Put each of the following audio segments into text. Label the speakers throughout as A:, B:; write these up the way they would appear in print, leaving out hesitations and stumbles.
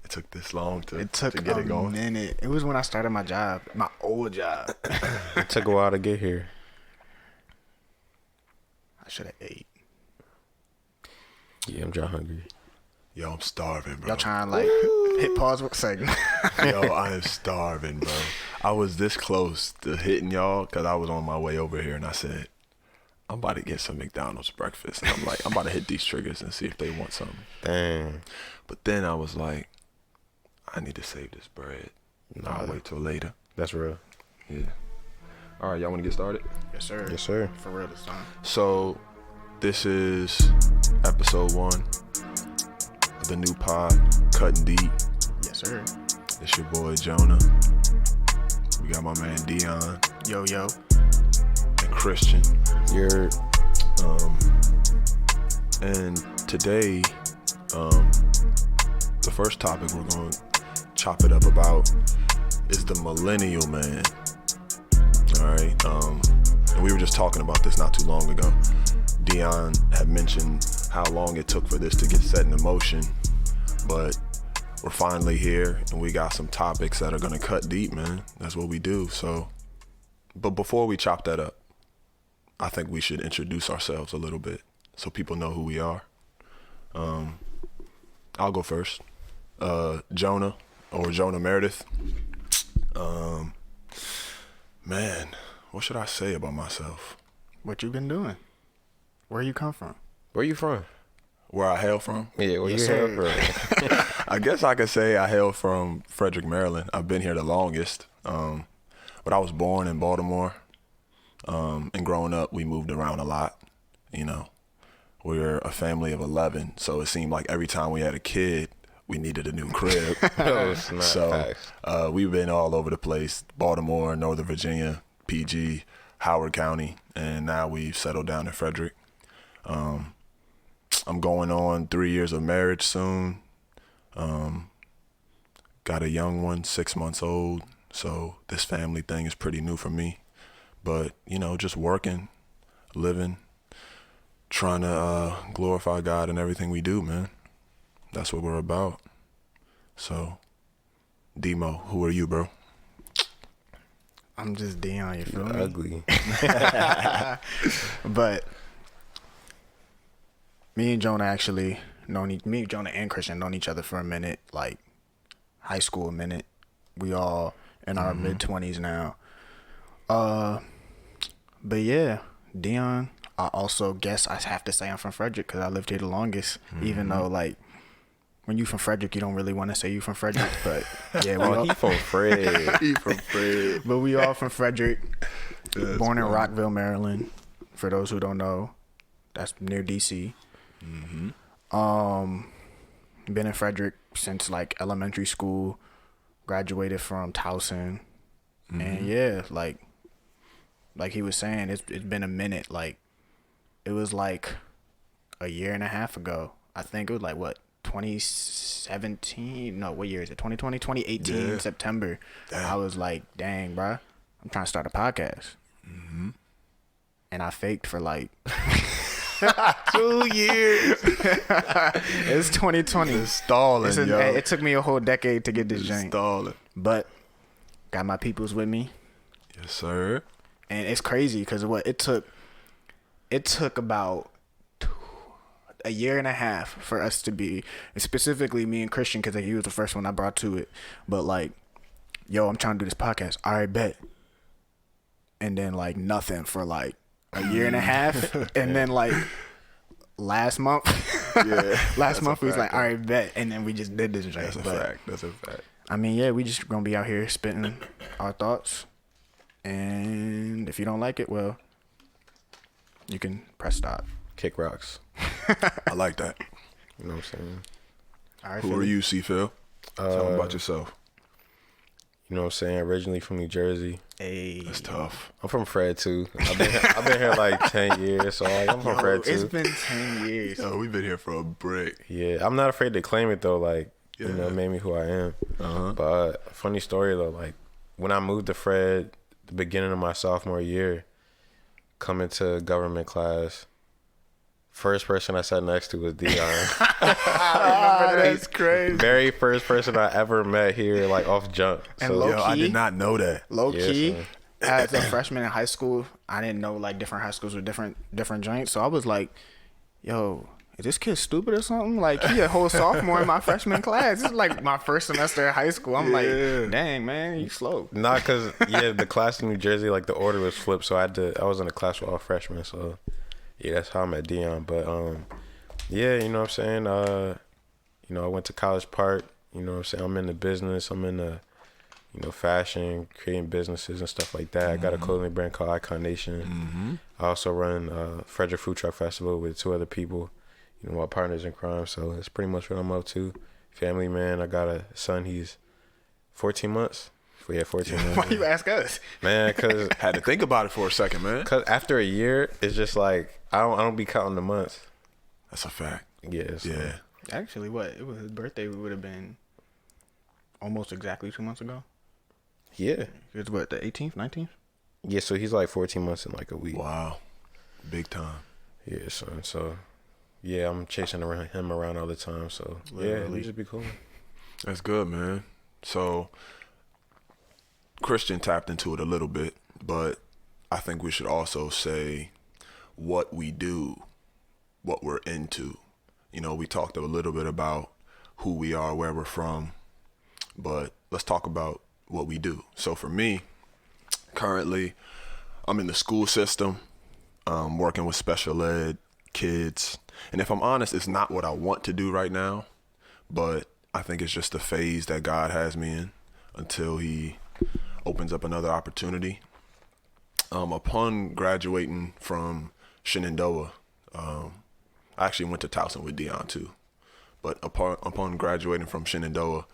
A: It took this long to
B: get it going. Minute. It was when I started my job, my old job.
C: It took a while to get here.
B: I should have ate.
C: Yeah, I'm just hungry.
A: Yo, I'm starving, bro.
B: Y'all trying to like hit pause with segment.
A: Yo, I am starving, bro. I was this close to hitting y'all because I was on my way over here and I said, I'm about to get some McDonald's breakfast. And I'm like, I'm about to hit these triggers and see if they want something.
C: Dang.
A: But then I was like, I need to save this bread. I'll wait till later.
C: That's real.
A: Yeah. All right, y'all want to get started?
B: Yes, sir.
C: Yes, sir.
B: For real this time.
A: So, this is episode 1 of the new pod, Cuttin Deep.
B: Yes, sir.
A: It's your boy, Jonah. We got my man, Deion.
B: Yo.
A: And Christian.
C: You're...
A: And today, the first topic we're going to chop it up about is the Millenial Man. All right. And we were just talking about this not too long ago. Deion had mentioned how long it took for this to get set in motion, but we're finally here and we got some topics that are going to cut deep, man. That's what we do. So, but before we chop that up, I think we should introduce ourselves a little bit so people know who we are. I'll go first. Jonah, or Jonah Meredith. Man, what should I say about myself?
B: What you been doing? Where you come from?
C: Where you from?
A: Where I hail from?
C: Yeah, where
B: Yes,
C: you hail from?
A: I guess I could say I hail from Frederick, Maryland. I've been here the longest. But I was born in Baltimore. And growing up, we moved around a lot. You know, we're a family of 11. So it seemed like every time we had a kid, we needed a new crib. So we've been all over the place. Baltimore, Northern Virginia, PG, Howard County. And now we've settled down in Frederick. I'm going on 3 years of marriage soon. Got a young one, 6 months old. So this family thing is pretty new for me. But, you know, just working, living, trying to glorify God in everything we do, man. That's what we're about. So, Demo, who are you, bro?
B: I'm just Deion, you feel me?
C: Ugly.
B: But me and Jonah actually me, Jonah and Christian known each other for a minute, like high school a minute. We all in our mid-20s now. But yeah, Deion, I also guess I have to say I'm from Frederick because I lived here the longest, even though like when you from Frederick, you don't really want to say you from Frederick, but yeah,
C: He from Fred.
A: He from Fred.
B: But we all from Frederick.
A: That's
B: born in
A: funny.
B: Rockville, Maryland. For those who don't know, that's near DC. Been in Frederick since like elementary school. Graduated from Towson, and yeah, like he was saying, it's been a minute. Like it was like a year and a half ago. I think it was like what 2017. No, what year is it? 2020, 2018
A: Yeah.
B: September.
A: Damn.
B: I was like, dang, bruh, I'm trying to start a podcast. And I faked for like
A: 2 years.
B: it's 2020.
A: It's stalling, yo.
B: It took me a whole decade to get this
A: It's
B: jank,
A: stalling.
B: but got my peoples with me,
A: Yes, sir.
B: and it's crazy because what it took about a year and a half for us to be, specifically me and Christian, because he was the first one I brought to it. But like, yo, I'm trying to do this podcast. All right, bet. And then like nothing for like a year and a half, and then like last month, last month we was like, all right, bet, and then we just did this.
A: That's a
B: But,
A: fact. That's a fact.
B: I mean, yeah, we just gonna be out here spitting our thoughts, and if you don't like it, well, you can press stop.
C: Kick rocks.
A: I like that.
C: You know what I'm saying?
B: All right,
A: Who are you, C. Phil? Tell me about yourself.
C: You know what I'm saying? Originally from New Jersey.
B: Hey,
A: That's tough.
C: I'm from Fred too. I've been here like 10 years, so like, I'm from Fred too.
B: it's been 10 years.
A: Yo, we've been here for a break.
C: Yeah, I'm not afraid to claim it though. Like, you know, it made me who I am. But funny story though, like when I moved to Fred, the beginning of my sophomore year, coming to government class, First person I sat next to was Deion.
B: That's crazy.
C: Very first person I ever met here, like off jump.
B: And low
A: Yo, I
B: key-
A: did not know that.
B: Low
C: Yeah,
B: key,
C: son.
B: as a freshman in high school, I didn't know like different high schools with different joints. So I was like, yo, is this kid stupid or something? Like, he a whole sophomore in my freshman class. This is like my first semester of high school. I'm like, dang, man, you slow.
C: Not because, yeah, the class in New Jersey, like the order was flipped. So I was in a class with all freshmen. So, yeah, that's how I met Deion. But, yeah, you know what I'm saying? You know, I went to College Park. You know what I'm saying? I'm in the business. I'm in the, you know, fashion, creating businesses and stuff like that. I got a clothing brand called Icon Nation. I also run Frederick Food Truck Festival with 2 other people, you know, my partners in crime. So that's pretty much what I'm up to. Family man. I got a son. He's 14 months. Yeah, 14 months.
B: Why you ask us?
C: Man, because
A: Had to think about it for a second, man.
C: after a year, it's just like, I don't be counting the months.
A: That's a fact.
C: Yeah. So,
A: Yeah.
B: Actually, what? It was his birthday. It would have been almost exactly 2 months ago.
C: Yeah.
B: It's what, the 18th, 19th?
C: Yeah, so he's like 14 months in like a week.
A: Wow. Big time.
C: Yeah, son. So, yeah, I'm chasing him around all the time. So, yeah,
A: Literally.
C: it just be cool.
A: That's good, man. So, Christian tapped into it a little bit, but I think we should also say what we do, what we're into. You know, we talked a little bit about who we are, where we're from, but let's talk about what we do. So for me, currently, I'm in the school system, working with special ed kids. And if I'm honest, it's not what I want to do right now, but I think it's just the phase that God has me in until he opens up another opportunity. Upon graduating from Shenandoah, I actually went to Towson with Deion too. But upon graduating from Shenandoah,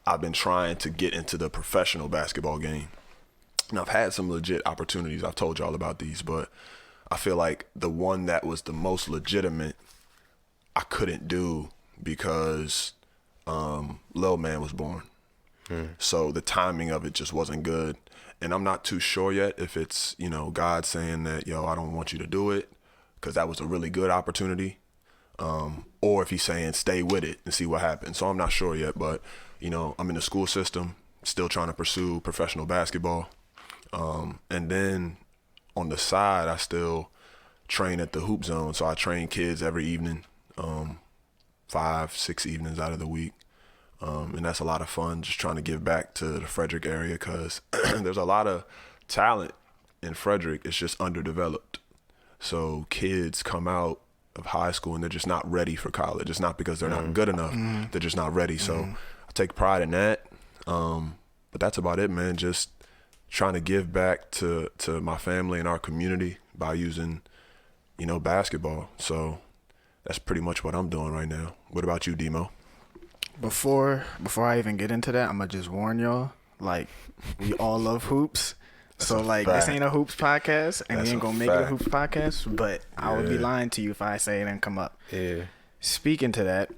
A: I've been trying to get into the professional basketball game. And I've had some legit opportunities. I've told y'all about these, but I feel like the one that was the most legitimate, I couldn't do because Lil Man was born. So the timing of it just wasn't good. And I'm not too sure yet if it's, you know, God saying that, yo, I don't want you to do it because that was a really good opportunity. Or if he's saying stay with it and see what happens. So I'm not sure yet, but, you know, I'm in the school system, still trying to pursue professional basketball. And then on the side, I still train at the Hoop Zone. So I train kids every evening, 5-6 evenings out of the week. And that's a lot of fun, just trying to give back to the Frederick area because there's a lot of talent in Frederick. It's just underdeveloped. So kids come out of high school and they're just not ready for college. It's not because they're not good enough. They're just not ready. So I take pride in that. But that's about it, man. Just trying to give back to my family and our community by using, you know, basketball. So that's pretty much what I'm doing right now. What about you, Demo?
B: Before I even get into that, I'm gonna just warn y'all, like, we all love hoops. So like, this ain't a hoops podcast, and we ain't gonna make it a hoops podcast, but I would be lying to you if I say it didn't come up.
C: Yeah.
B: Speaking to that,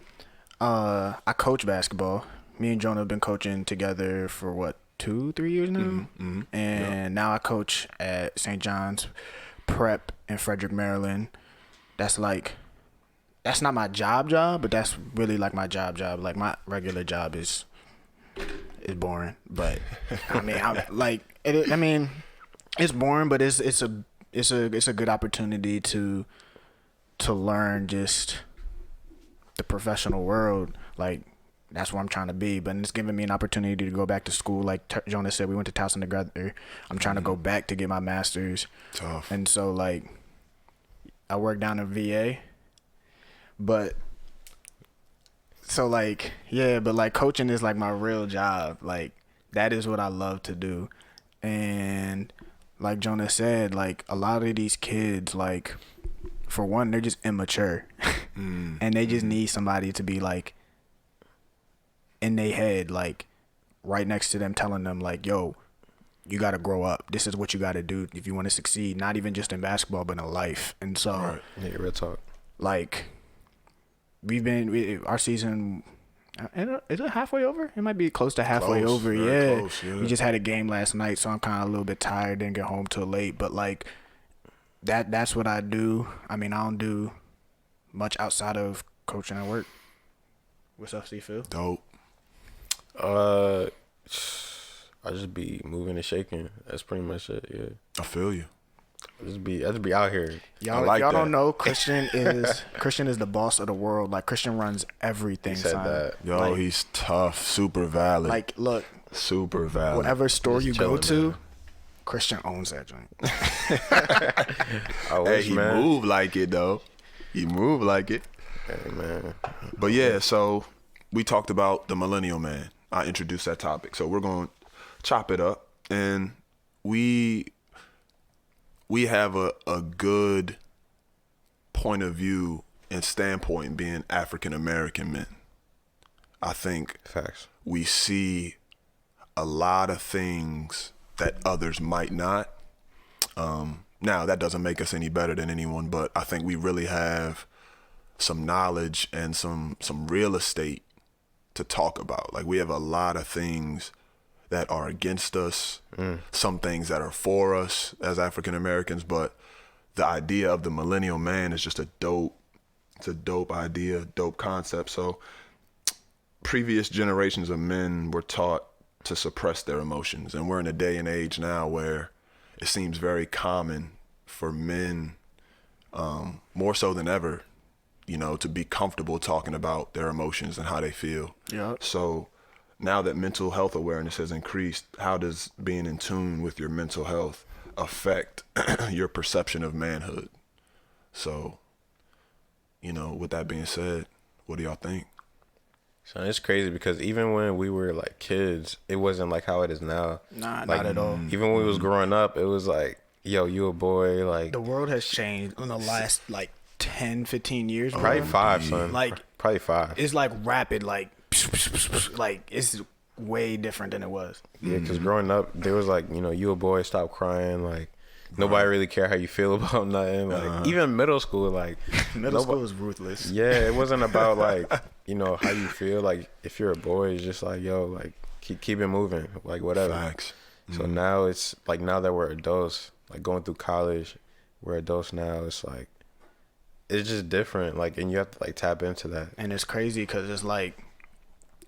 B: I coach basketball. Me and Jonah have been coaching together for what, 2-3 years now? And now I coach at St. John's Prep in Frederick, Maryland. That's not my job, but that's really like my job. Like, my regular job is boring, but I mean, it's boring, but it's a good opportunity to learn just the professional world. Like, that's where I'm trying to be, but it's giving me an opportunity to go back to school. Like Jonah said, we went to Towson together. I'm trying to go back to get my master's.
A: Tough.
B: And so, like, I work down in VA, but so, like, yeah, but like, coaching is like my real job. Like, that is what I love to do. And like Jonah said, like, a lot of these kids, like, for one, they're just immature. And they just need somebody to be like in their head, like right next to them, telling them like, yo, you got to grow up. This is what you got to do if you want to succeed, not even just in basketball, but in life. And so,
C: Yeah, real talk.
B: like, our season, is it halfway over? It might be close to halfway
A: Close,
B: over.
A: very
B: Yeah.
A: close, yeah.
B: We just had a game last night, so I'm kind of a little bit tired. Didn't get home till late, but like, that's what I do. I mean, I don't do much outside of coaching and work? What stuff do you feel?
A: Dope.
C: I just be moving and shaking. That's pretty much it. Yeah.
A: I feel you.
C: I just be out here.
B: Y'all,
A: like
B: if y'all
A: that.
B: don't know, Christian is the boss of the world. Like, Christian runs everything.
C: He said
B: son.
C: that.
A: Yo,
B: Like-
A: he's tough. Super valid.
B: Like, look,
A: super valid.
B: whatever store
C: Just
B: you go
C: chilling,
B: to,
C: man.
B: Christian owns that joint.
C: I
A: Hey,
C: wish,
A: he
C: man.
A: moved like it though. He moved like it.
C: Hey, man.
A: But yeah, so we talked about the Millennial Man. I introduced that topic. So we're going to chop it up, and we have a good point of view and standpoint being African American men. I think
C: Facts.
A: we see a lot of things that others might not. Now, that doesn't make us any better than anyone, but I think we really have some knowledge and some real estate to talk about. Like, we have a lot of things that are against us, some things that are for us as African Americans, but the idea of the Millennial Man is just it's a dope idea, dope concept. So previous generations of men were taught to suppress their emotions, and we're in a day and age now where it seems very common for men, more so than ever, to be comfortable talking about their emotions and how they feel.
B: Yeah.
A: So now that mental health awareness has increased, how does being in tune with your mental health affect your perception of manhood? So, with that being said, what do y'all think?
C: So it's crazy because even when we were like kids, it wasn't like how it is now.
B: Nah,
C: Like,
B: not at all.
C: Even when we was growing up, it was like, yo, you a boy, like
B: The world has changed in the last, like, 10, 15 years.
C: probably
B: bro.
C: 5, son.
B: Like,
C: probably 5.
B: It's, like, rapid, like it's way different than it was.
C: Yeah, because growing up, there was like, you a boy, stop crying. Like, nobody really care how you feel about nothing. Like, even middle school, like,
B: Middle school was ruthless.
C: yeah, it wasn't about like, how you feel. Like, if you're a boy, it's just like, yo, like, keep it moving, like, whatever.
A: Facts.
C: So now it's like, now that we're adults, like going through college, we're adults now. It's like, it's just different. Like, and you have to like tap into that.
B: And it's crazy because it's like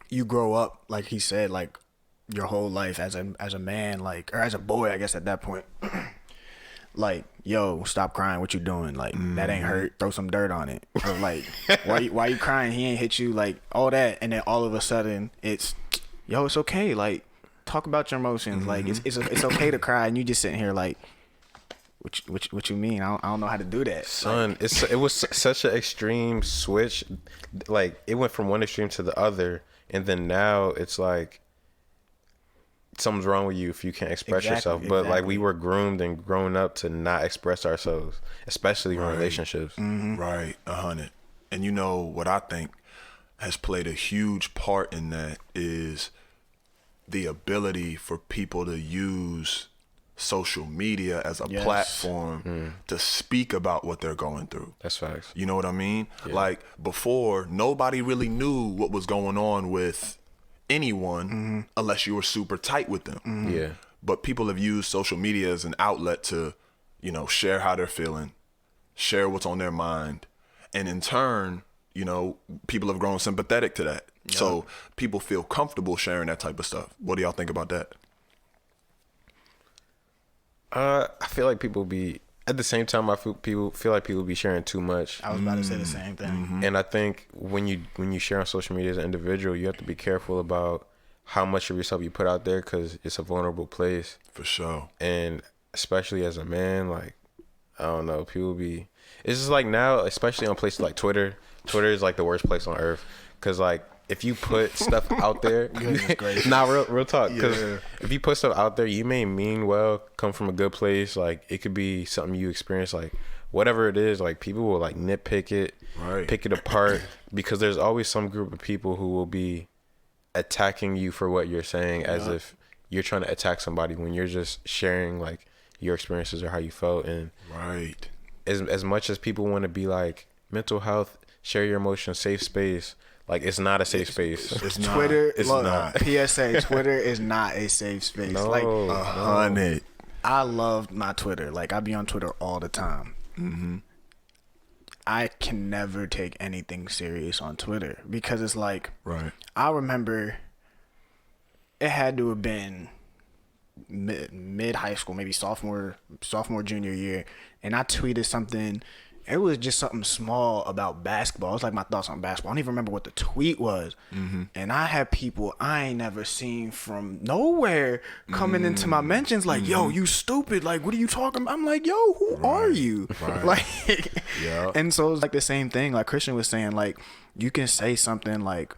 B: you grow up, like he said, like your whole life as a man, like, or as a boy, I guess at that point. Like, yo, stop crying. What you doing? Like, that ain't hurt. Throw some dirt on it. Or like, why you crying? He ain't hit you. Like, all that. And then all of a sudden, it's, yo, it's okay. Like, talk about your emotions. Like, it's okay to cry. And you just sitting here like, what you mean? I don't know how to do that.
C: Son, it was such an extreme switch. Like, it went from one extreme to the other. And then now it's like, something's wrong with you if you can't express yourself. But like, we were groomed and grown up to not express ourselves, especially in relationships.
A: Right, 100. And what I think has played a huge part in that is the ability for people to use social media as a platform to speak about what they're going through.
C: That's facts.
A: You know what I mean? Like, before, nobody really knew what was going on with anyone unless you were super tight with them.
C: Yeah.
A: But people have used social media as an outlet to, share how they're feeling, share what's on their mind. And in turn, people have grown sympathetic to that. Yep. So people feel comfortable sharing that type of stuff. What do y'all think about that?
C: I feel like people be, at the same time, I feel like people be sharing too much.
B: I was about to say the same thing.
C: And I think when you share on social media as an individual, you have to be careful about how much of yourself you put out there, because it's a vulnerable place.
A: For sure.
C: And especially as a man, like, I don't know, people be, it's just like now, especially on places like Twitter is like the worst place on earth, because like, if you put stuff out there, real talk, because if you put stuff out there, you may mean well, come from a good place, like it could be something you experience, like whatever it is, like people will like nitpick it, pick it apart, because there's always some group of people who will be attacking you for what you're saying, as if you're trying to attack somebody when you're just sharing like your experiences or how you felt. And as much as people want to be like, mental health, share your emotions, safe space, like, it's not a safe space.
B: It's Twitter.
A: It's not.
B: PSA, Twitter is not a safe space.
C: No,
B: like,
A: 100.
B: I love my Twitter. Like, I be on Twitter all the time. I can never take anything serious on Twitter because it's like,
A: Right.
B: I remember it had to have been mid high school, maybe sophomore, junior year. And I tweeted something. It was just something small about basketball. It was like my thoughts on basketball. I don't even remember what the tweet was. And I had people I ain't never seen from nowhere coming into my mentions like, yo, you stupid. Like, what are you talking about? I'm like, yo, who are you?
A: Right.
B: Like,
A: Yeah.
B: And so it was like the same thing. Like Christian was saying, like, you can say something like,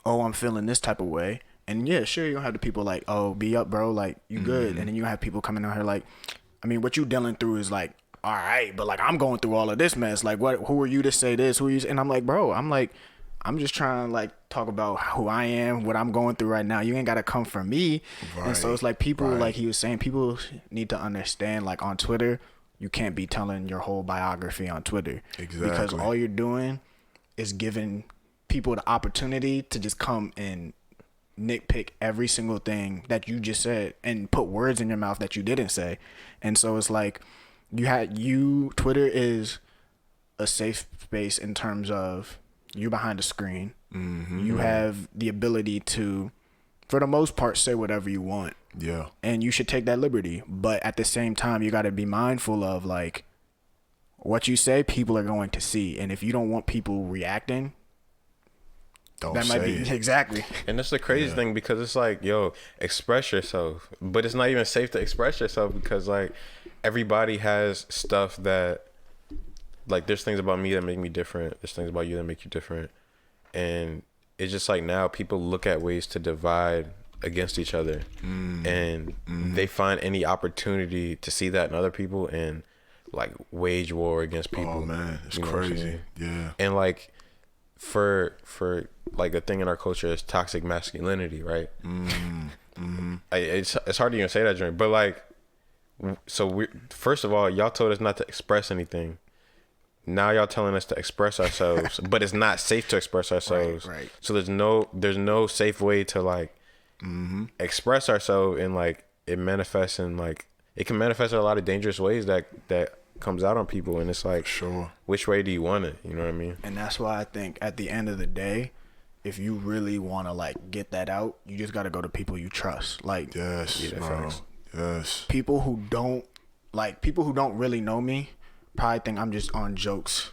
B: oh, I'm feeling this type of way. And yeah, sure, you'll have the people like, oh, be up, bro. Like, you good. And then you have people coming out here like, I mean, what you dealing through is like, all right, but like I'm going through all of this mess. Like, who are you to say this? Who are you? And I'm like, bro, I'm just trying to like talk about who I am, what I'm going through right now. You ain't got to come from me. Right. And so it's like people, like he was saying, people need to understand, like on Twitter, you can't be telling your whole biography on Twitter.
A: Exactly.
B: Because all you're doing is giving people the opportunity to just come and nitpick every single thing that you just said and put words in your mouth that you didn't say. And so it's like, Twitter is a safe space in terms of you behind the screen. You have the ability to, for the most part, say whatever you want.
A: Yeah.
B: And you should take that liberty. But at the same time, you got to be mindful of like what you say, people are going to see. And if you don't want people reacting, that might be exactly.
C: And that's the crazy thing because it's like, yo, express yourself. But it's not even safe to express yourself because like everybody has stuff that, like, there's things about me that make me different. There's things about you that make you different. And it's just like now people look at ways to divide against each other. And they find any opportunity to see that in other people and like wage war against people.
A: Oh man, it's crazy. Yeah.
C: And like for like a thing in our culture is toxic masculinity, right? It's hard to even say that, joint, but like, so we, first of all, y'all told us not to express anything. Now y'all telling us to express ourselves, but it's not safe to express ourselves.
B: Right.
C: So there's no safe way to like express ourselves, and like it manifests in like it can manifest in a lot of dangerous ways that comes out on people, and it's like,
A: sure,
C: which way do you want it? You know what I mean?
B: And that's why I think at the end of the day, if you really want to like get that out, you just got to go to people you trust. Like,
A: yes, bro. Yes.
B: People who don't really know me probably think I'm just on jokes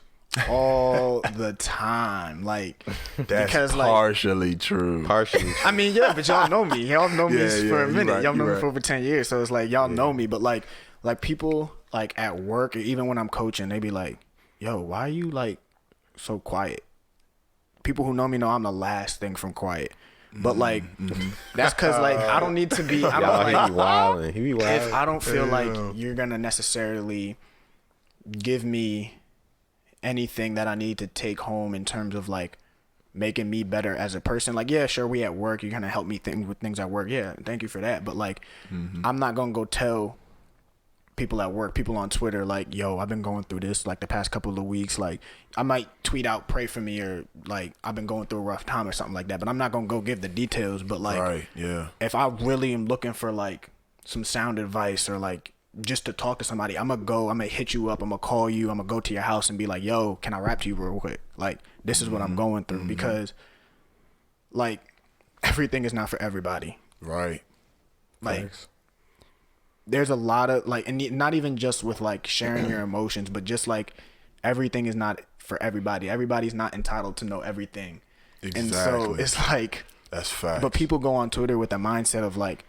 B: all the time. Like,
A: that's
B: because
A: partially
B: like,
A: true.
C: Partially.
B: I mean, yeah, but y'all know me. Y'all know me for a minute.
A: Right,
B: y'all know me for over 10 years. So it's like, y'all know me. But like people like at work or even when I'm coaching, they be like, yo, why are you like so quiet? People who know me know I'm the last thing from quiet. But like, that's because like I don't need to be. I don't like.
C: He be wilding.
B: If I don't feel like you're gonna necessarily give me anything that I need to take home in terms of like making me better as a person, like, yeah, sure, we at work, you're gonna help me think with things at work. Yeah, thank you for that. But like, I'm not gonna go tell people at work, people on Twitter, like, yo, I've been going through this like the past couple of weeks. Like, I might tweet out, pray for me, or like, I've been going through a rough time or something like that. But I'm not gonna go give the details. But like,
A: right, yeah.
B: If I really am looking for like some sound advice or like just to talk to somebody, I'm gonna hit you up, I'm gonna call you, I'm gonna go to your house and be like, yo, can I rap to you real quick? Like, this is what I'm going through. Because like everything is not for everybody.
A: Right.
B: Like,
A: Thanks.
B: There's a lot of like, and not even just with like sharing your emotions, but just like everything is not for everybody. Everybody's not entitled to know everything.
A: Exactly.
B: And so it's like,
A: that's fact.
B: But people go on Twitter with the mindset of like,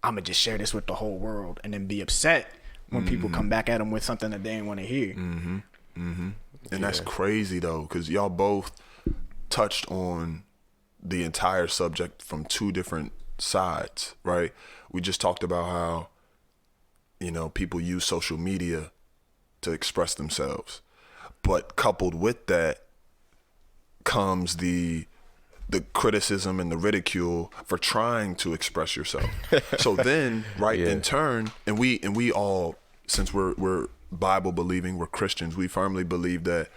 B: I'm gonna just share this with the whole world, and then be upset when people come back at them with something that they didn't want to hear.
A: And that's crazy though, because y'all both touched on the entire subject from two different sides, right? We just talked about how, you know, people use social media to express themselves, but coupled with that comes the criticism and the ridicule for trying to express yourself. So then, right, in turn, and we all, since we're Bible believing, we're Christians, we firmly believe that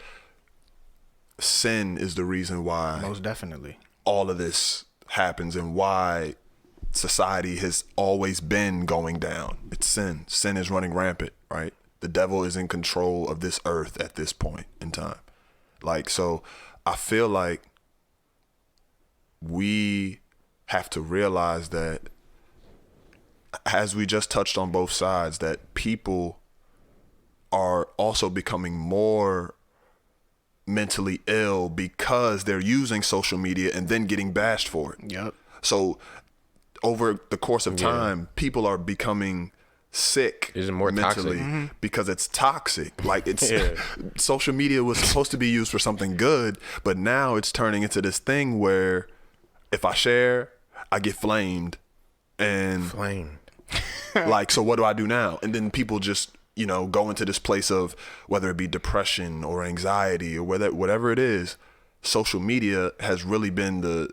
A: sin is the reason why
B: Most definitely
A: all of this happens and why society has always been going down. It's sin. Sin is running rampant, right? The devil is in control of this earth at this point in time. Like, so I feel like we have to realize that, as we just touched on both sides, that people are also becoming more mentally ill because they're using social media and then getting bashed for it.
B: Yep.
A: So over the course of time, people are becoming sick
C: more
A: mentally
C: toxic.
A: because it's toxic. Like, it's social media was supposed to be used for something good, but now it's turning into this thing where if I share, I get flamed. And like, so what do I do now? And then people just, you know, go into this place of, whether it be depression or anxiety or whatever it is. Social media has really been the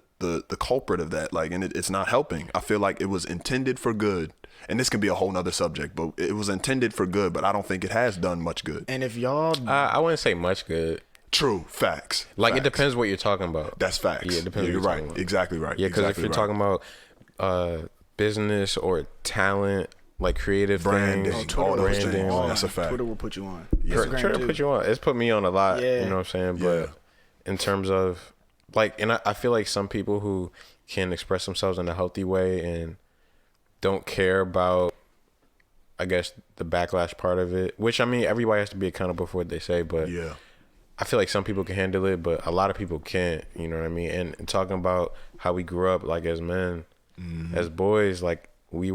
A: culprit of that. Like, and it's not helping. I feel like it was intended for good. And this can be a whole nother subject, but it was intended for good, but I don't think it has done much good.
B: And if y'all,
C: I wouldn't say much good.
A: True. Facts.
C: Like,
A: facts.
C: It depends what you're talking about.
A: That's facts.
C: Yeah, it depends.
A: Yeah, you're right. Exactly right.
C: Yeah, because
A: exactly
C: if you're talking about business or talent, like creative
A: branding,
C: things,
A: all those
C: branding,
A: things,
C: like,
A: that's a fact.
B: Twitter will put you on.
C: Twitter put you on. It's put me on a lot.
B: Yeah.
C: You know what I'm saying? But in terms of like, and I feel like some people who can express themselves in a healthy way and don't care about, I guess, the backlash part of it, which, I mean, everybody has to be accountable for what they say, but
A: Yeah.
C: I feel like some people can handle it, but a lot of people can't, you know what I mean? And talking about how we grew up, like, as men, as boys, like, we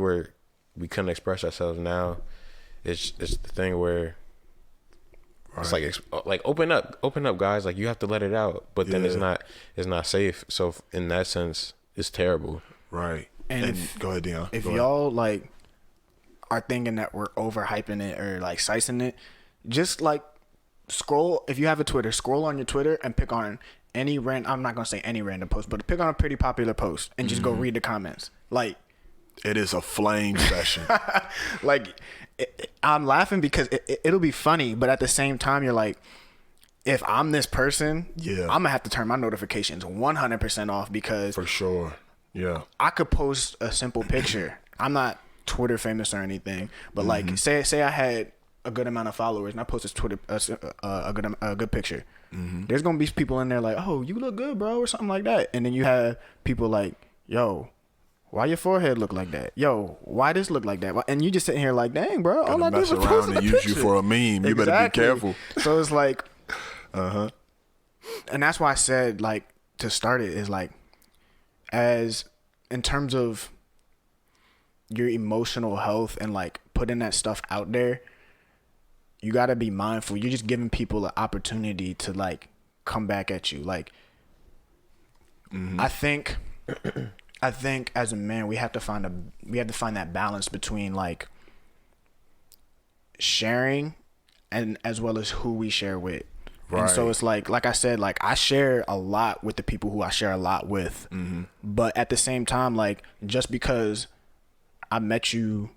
C: couldn't express ourselves. Now it's the thing where it's like open up, guys. Like, you have to let it out, but then it's not safe. So in that sense, it's terrible.
A: Right.
B: And
A: go ahead, Deion.
B: If
A: Go ahead.
B: y'all like are thinking that we're overhyping it or like sizing it, just like scroll. If you have a Twitter, scroll on your Twitter and pick on any I'm not gonna say any random post, but pick on a pretty popular post and just go read the comments. Like,
A: it is a flame session.
B: like I'm laughing because it'll be funny, but at the same time, you're like, if I'm this person, I'm gonna have to turn my notifications 100% off, because
A: For sure. Yeah.
B: I could post a simple picture. I'm not Twitter famous or anything, but like, say I had a good amount of followers and I post this Twitter a good picture. There's gonna be people in there like, "Oh, you look good, bro," or something like that, and then you have people like, "Yo, why your forehead look like that? Yo, why this look like that?" And you just sitting here like, "Dang, bro, all I do is
A: mess
B: post
A: around
B: a
A: and use
B: picture."
A: you for a meme. You better be careful.
B: So it's like, and that's why I said, like, to start it is like, as in terms of your emotional health and like putting that stuff out there, you got to be mindful. You're just giving people an opportunity to like come back at you. Like, I think as a man, we have to find that balance between like sharing and as well as who we share with. And so it's like I said, like, I share a lot with the people who I share a lot with. But at the same time, like, just because I met you,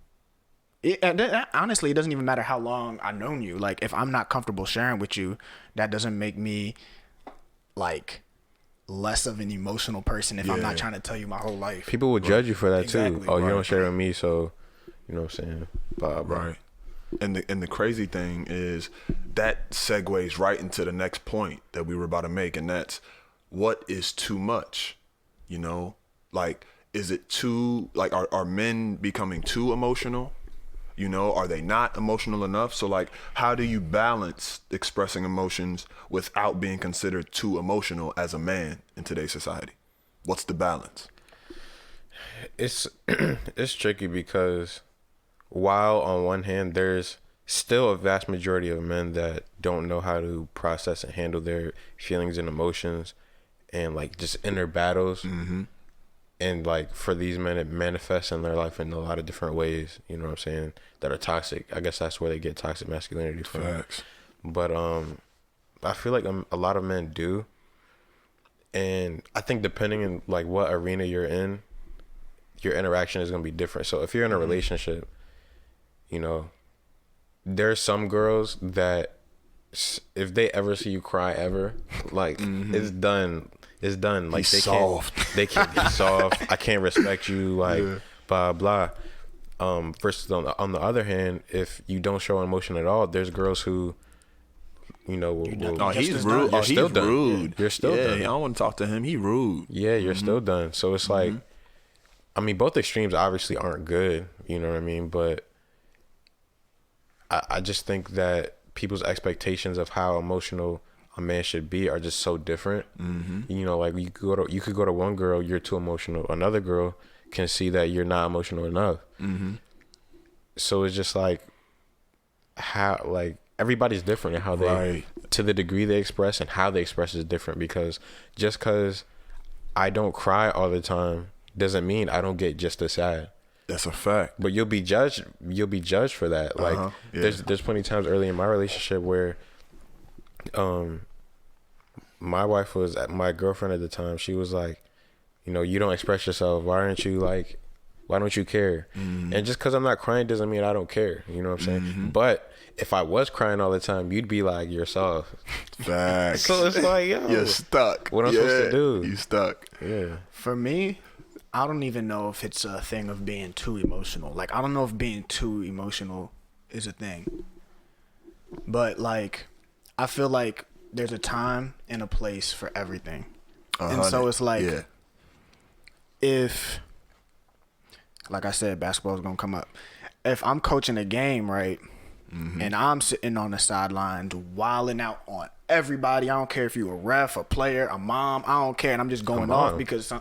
B: honestly, it doesn't even matter how long I've known you. Like, if I'm not comfortable sharing with you, that doesn't make me like less of an emotional person if I'm not trying to tell you my whole life.
C: People will judge you for that too. Oh, you
A: Right.
C: don't share with me, so you know what I'm saying? Blah, blah.
A: Right. And the crazy thing is that segues right into the next point that we were about to make, and that's, what is too much? You know, like, is it too, like, are men becoming too emotional? You know, are they not emotional enough? So like, how do you balance expressing emotions without being considered too emotional as a man in today's society? What's the balance?
C: It's tricky, because while on one hand there's still a vast majority of men that don't know how to process and handle their feelings and emotions and like just inner battles, and like for these men it manifests in their life in a lot of different ways, you know what I'm saying, that are toxic. I guess that's where they get toxic masculinity from.
A: Facts.
C: But I feel like a lot of men do, and I think depending on like what arena you're in, your interaction is going to be different. So if you're in a relationship, you know, there's some girls that if they ever see you cry ever, like, it's done. It's done. Like,
A: He's soft.
C: They can't be soft. I can't respect you. Like, blah, blah. Versus on the other hand, if you don't show emotion at all, there's girls who, will
A: No, he's rude.
C: You're
A: Oh,
C: still
A: he's
C: done.
A: rude.
C: You're still done.
A: I don't want to talk to him. He rude.
C: Yeah, you're still done. So it's like, I mean, both extremes obviously aren't good. You know what I mean? But I just think that people's expectations of how emotional a man should be are just so different. Like you could go to one girl, you're too emotional. Another girl can see that you're not emotional enough. So it's just like how, like, everybody's different in how they, to the degree they express and how they express is different. Because just because I don't cry all the time doesn't mean I don't get just as sad.
A: That's a fact.
C: But you'll be judged for that. Like there's plenty of times early in my relationship where my wife was my girlfriend at the time. She was like, you don't express yourself. Why don't you care? And just because I'm not crying doesn't mean I don't care. You know what I'm saying? But if I was crying all the time, you'd be like, you're soft.
A: Facts.
C: So it's like, yo,
A: you're stuck.
C: What I'm supposed to do?
A: You stuck.
C: Yeah.
B: For me, I don't even know if it's a thing of being too emotional. Like, I don't know if being too emotional is a thing. But, like, I feel like there's a time and a place for everything. And so it's like, if, like I said, basketball is going to come up. If I'm coaching a game, right, and I'm sitting on the sidelines wilding out on everybody, I don't care if you a ref, a player, a mom, I don't care, and I'm just going off because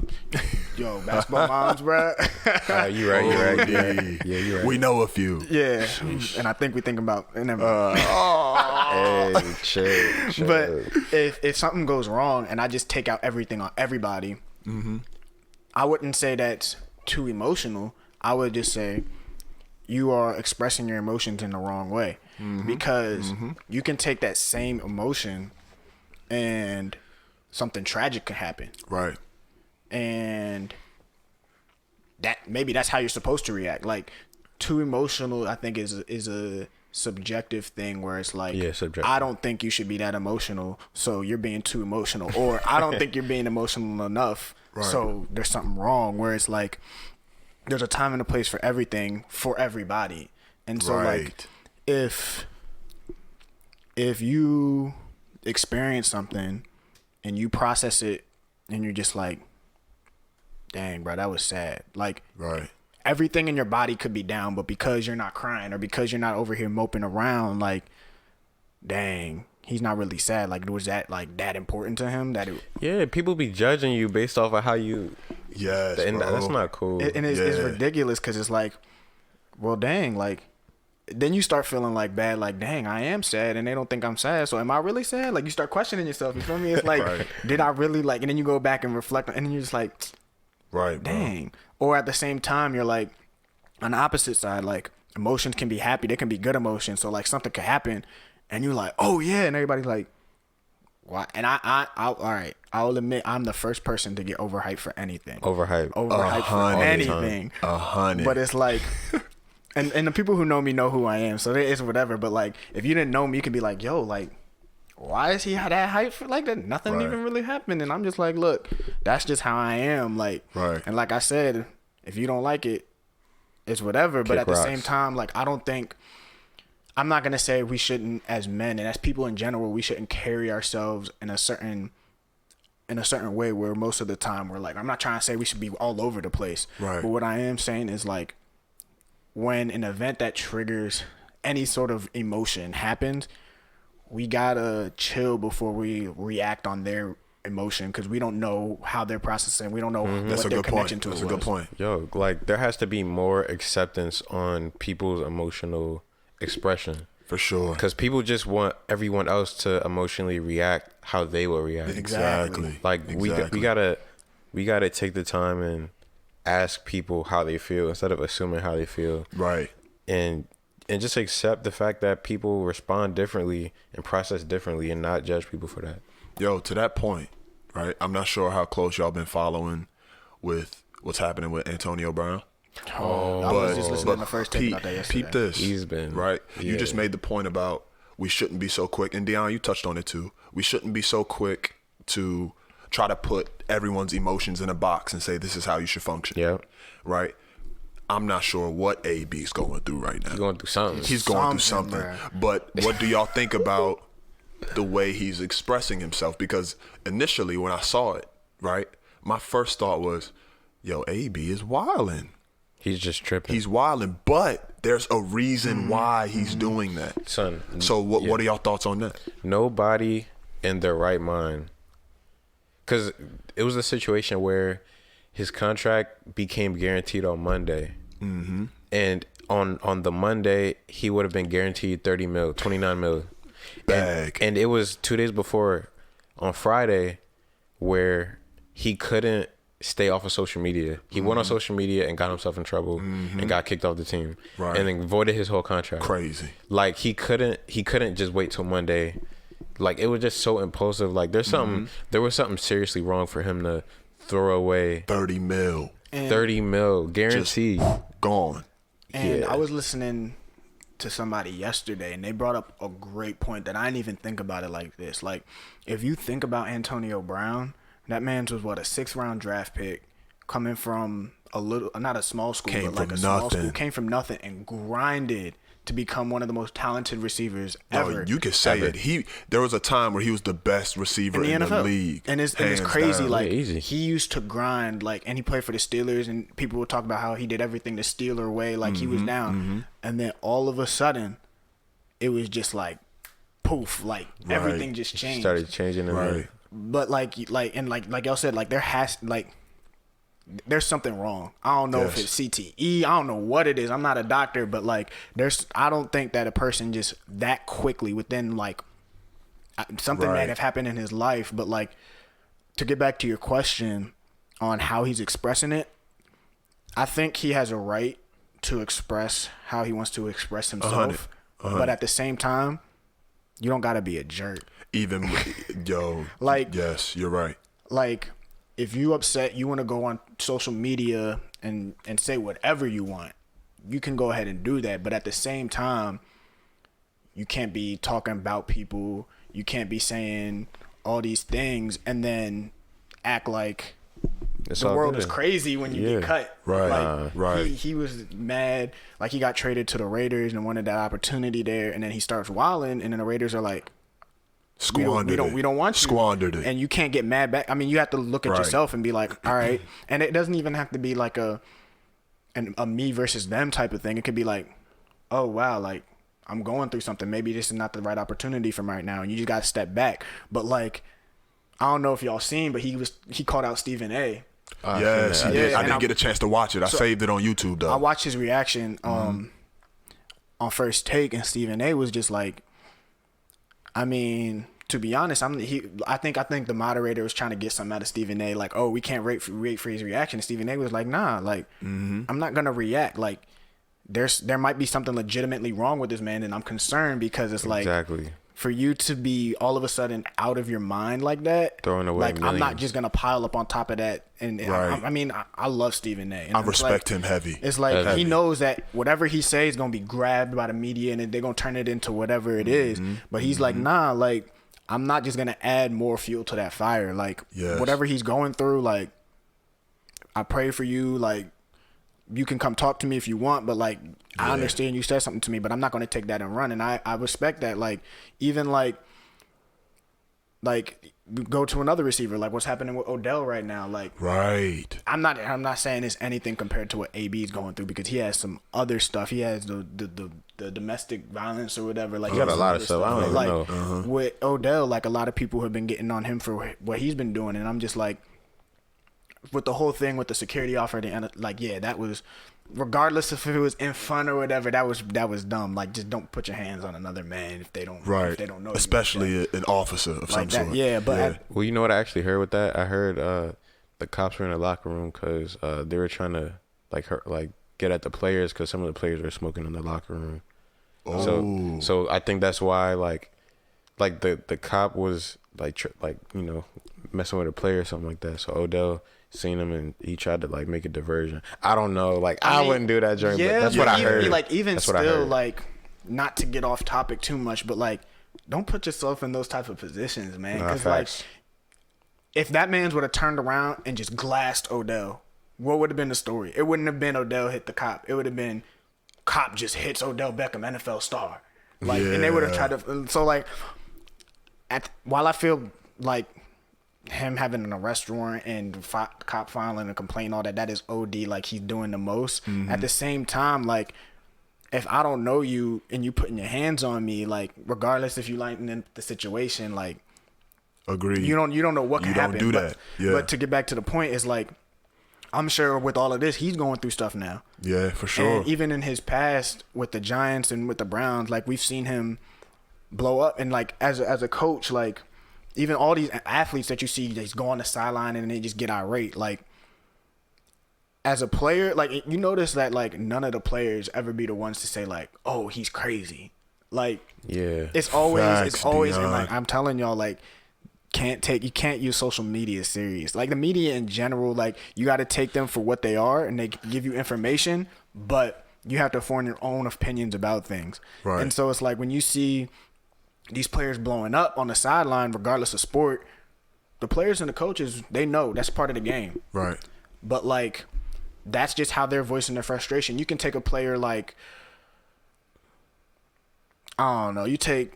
B: basketball moms, bro.
C: You right. Yeah, you right.
A: We know a few.
B: Yeah, and I think we think about hey,
C: chill.
B: But if something goes wrong and I just take out everything on everybody, I wouldn't say that's too emotional. I would just say you are expressing your emotions in the wrong way, because you can take that same emotion and something tragic can happen.
A: Right.
B: And that's how you're supposed to react. Like, too emotional, I think is a subjective thing where it's like, I don't think you should be that emotional, so you're being too emotional, or I don't think you're being emotional enough, so there's something wrong. Where it's like, there's a time and a place for everything for everybody. And so like, if you experience something and you process it and you're just like, dang, bro, that was sad. Like, everything in your body could be down, but because you're not crying or because you're not over here moping around, like, dang, he's not really sad. Like, was that like that important to him?
C: Yeah, people be judging you based off of how you.
A: Yes,
C: and
A: bro.
C: That's not cool.
B: It's ridiculous, because it's like, well, dang, like, then you start feeling like bad, like, dang, I am sad and they don't think I'm sad, so am I really sad? Like, you start questioning yourself, you feel me? It's like, did I really, like, and then you go back and reflect, and then you're just like, dang. Or at the same time, you're like, on the opposite side, like, emotions can be happy, they can be good emotions, so like something could happen and you're like, oh yeah, and everybody's like, why? And all right, I'll admit I'm the first person to get overhyped for anything.
C: Overhyped
B: for anything.
A: 100.
B: But it's like, and the people who know me know who I am, so it's whatever. But like, if you didn't know me, you could be like, yo, like, why is he that hype for like that? Nothing even really happened. And I'm just like, look, that's just how I am. Like, and like I said, if you don't like it, it's whatever. But at the same time, like, I'm not gonna say we shouldn't, as men and as people in general, we shouldn't carry ourselves in a certain way where most of the time we're like, I'm not trying to say we should be all over the place. But what I am saying is, like, when an event that triggers any sort of emotion happens, we gotta chill before we react on their emotion, because we don't know how they're processing. We don't know what their connection to it was.
A: That's a good point.
C: Yo, like, there has to be more acceptance on people's emotional expression.
A: For sure.
C: Because people just want everyone else to emotionally react how they will react.
A: Exactly.
C: Like, we gotta take the time and ask people how they feel instead of assuming how they feel.
A: Right.
C: And just accept the fact that people respond differently and process differently, and not judge people for that.
A: Yo, to that point, right? I'm not sure how close y'all been following with what's happening with Antonio Brown.
B: I was just listening to the first take about that yesterday.
A: Peep this.
C: He's been
A: right. Yeah. You just made the point about we shouldn't be so quick, and Deion, you touched on it too. We shouldn't be so quick to try to put everyone's emotions in a box and say this is how you should function.
C: Yeah.
A: Right. I'm not sure what AB's going through right now.
C: He's going through something.
A: He's going through something.
B: Bruh.
A: But what do y'all think about the way he's expressing himself? Because initially when I saw it, right, my first thought was, yo, AB is wilding.
C: He's just tripping.
A: He's wilding, but there's a reason why he's doing that.
C: Son.
A: So what are y'all thoughts on that?
C: Nobody in their right mind, because it was a situation where his contract became guaranteed on Monday, and on the Monday he would have been guaranteed 30 mil, 29 mil, and it was 2 days before, on Friday, where he couldn't stay off of social media. He went on social media and got himself in trouble and got kicked off the team, and then voided his whole contract.
A: Crazy.
C: Like he couldn't just wait till Monday. Like it was just so impulsive. Like there was something seriously wrong for him to throw away
A: 30 mil.
C: 30 mil guaranteed.
A: Gone.
B: And I was listening to somebody yesterday, and they brought up a great point that I didn't even think about it like this. Like, if you think about Antonio Brown, that man's was what, a 6th round draft pick, coming from a little, not a small school, but like a small school, came from nothing and grinded to become one of the most talented receivers ever.
A: No, you could say it. There was a time where he was the best receiver in the league.
B: And it's crazy.
A: Down.
B: Like,
C: easy.
B: He used to grind, like, and he played for the Steelers, and people would talk about how he did everything the Steeler way, like he was down. And then all of a sudden, it was just like, poof, like everything just changed.
C: Started changing.
A: Right.
B: But like y'all said, like there's something wrong. I don't know if it's CTE. I don't know what it is. I'm not a doctor, but like I don't think that a person just that quickly within like something might have happened in his life. But like, to get back to your question on how he's expressing it, I think he has a right to express how he wants to express himself.
A: 100.
B: But at the same time, you don't gotta be a jerk.
A: Even
B: like,
A: yes, you're right.
B: Like, if you upset, you want to go on social media and say whatever you want, you can go ahead and do that. But at the same time, you can't be talking about people. You can't be saying all these things and then act like the world is crazy when you get cut.
A: Right, right.
B: He was mad. Like, he got traded to the Raiders and wanted that opportunity there. And then he starts wilding, and then the Raiders are like, we don't want you.
A: Squandered it.
B: And you can't get mad back. I mean, you have to look at yourself and be like, all right. And it doesn't even have to be like a me versus them type of thing. It could be like, oh, wow, like, I'm going through something. Maybe this is not the right opportunity for me right now. And you just got to step back. But like, I don't know if y'all seen, but he called out Stephen A.
A: Yes, he did. I didn't get a chance to watch it. I saved it on YouTube though.
B: I watched his reaction on First Take, and Stephen A. was just like, I mean, to be honest, I think the moderator was trying to get something out of Stephen A. Like, oh, we can't wait for his reaction. And Stephen A. was like, nah, like, I'm not gonna react. Like, there might be something legitimately wrong with this man, and I'm concerned because it's like, for you to be all of a sudden out of your mind like that,
C: throwing away
B: like,
C: millions.
B: I'm not just gonna pile up on top of that. And I mean, I love Stephen A. And
A: I respect him heavy.
B: It's like he knows that whatever he says is gonna be grabbed by the media, and they're gonna turn it into whatever it is. But he's like, nah, like, I'm not just gonna add more fuel to that fire. Like, whatever he's going through, like, I pray for you. Like, you can come talk to me if you want, but like, I understand you said something to me, but I'm not going to take that and run. And I respect that. Like, even like go to another receiver, like what's happening with Odell right now. Like, I'm not saying it's anything compared to what AB is going through, because he has some other stuff. He has the domestic violence or whatever. Like,
C: he got a lot of stuff. I don't even know.
B: With Odell, like, a lot of people have been getting on him for what he's been doing, and I'm just like, with the whole thing with the security offer, like, that was, regardless if it was in fun or whatever, that was dumb. Like, just don't put your hands on another man if they don't know,
A: especially an officer of some sort.
C: Well, you know what I actually heard with that? I heard the cops were in the locker room because they were trying to get at the players because some of the players were smoking in the locker room. So I think that's why like the cop was messing with a player or something like that. So Odell seen him and he tried to like make a diversion. I don't know. Like, I mean, wouldn't do that during. Yeah, but that's what I heard.
B: Like, even still, like, not to get off topic too much, but like, don't put yourself in those type of positions, man. Because like, if that man's would have turned around and just glassed Odell, what would have been the story? It wouldn't have been Odell hit the cop. It would have been cop just hits Odell Beckham, NFL star. Like, and they would have tried to. So like, while I feel like him having an arrest warrant and cop filing a complaint, all that is OD. Like, he's doing the most. At the same time, like, if I don't know you and you putting your hands on me, like, regardless if you lighten the situation, like,
A: agreed.
B: You don't know what can happen.
A: You don't do that. Yeah.
B: But to get back to the point is like, I'm sure with all of this, he's going through stuff now.
A: Yeah, for sure.
B: And even in his past with the Giants and with the Browns, like, we've seen him blow up. And like, as a coach, like, even all these athletes that you see, they just go on the sideline and they just get irate. Like, as a player, like, you notice that like none of the players ever be the ones to say like, "Oh, he's crazy." Like,
C: yeah,
B: it's always
A: Deion.
B: And like, I'm telling y'all, like, you can't use social media serious. Like, the media in general, like, you got to take them for what they are, and they give you information, but you have to form your own opinions about things.
A: Right.
B: And so it's like, when you see these players blowing up on the sideline, regardless of sport, the players and the coaches, they know that's part of the game.
A: Right.
B: But like, that's just how they're voicing their frustration. You can take a player like, I don't know, you take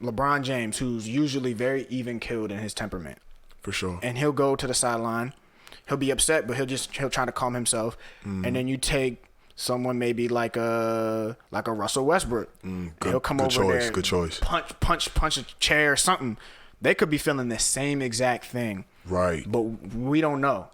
B: LeBron James, who's usually very even-keeled in his temperament.
A: For sure.
B: And he'll go to the sideline. He'll be upset, but he'll try to calm himself. And then you take someone maybe like a Russell Westbrook. He'll come over there.
A: Good choice.
B: Punch a chair or something. They could be feeling the same exact thing.
A: Right.
B: But we don't know.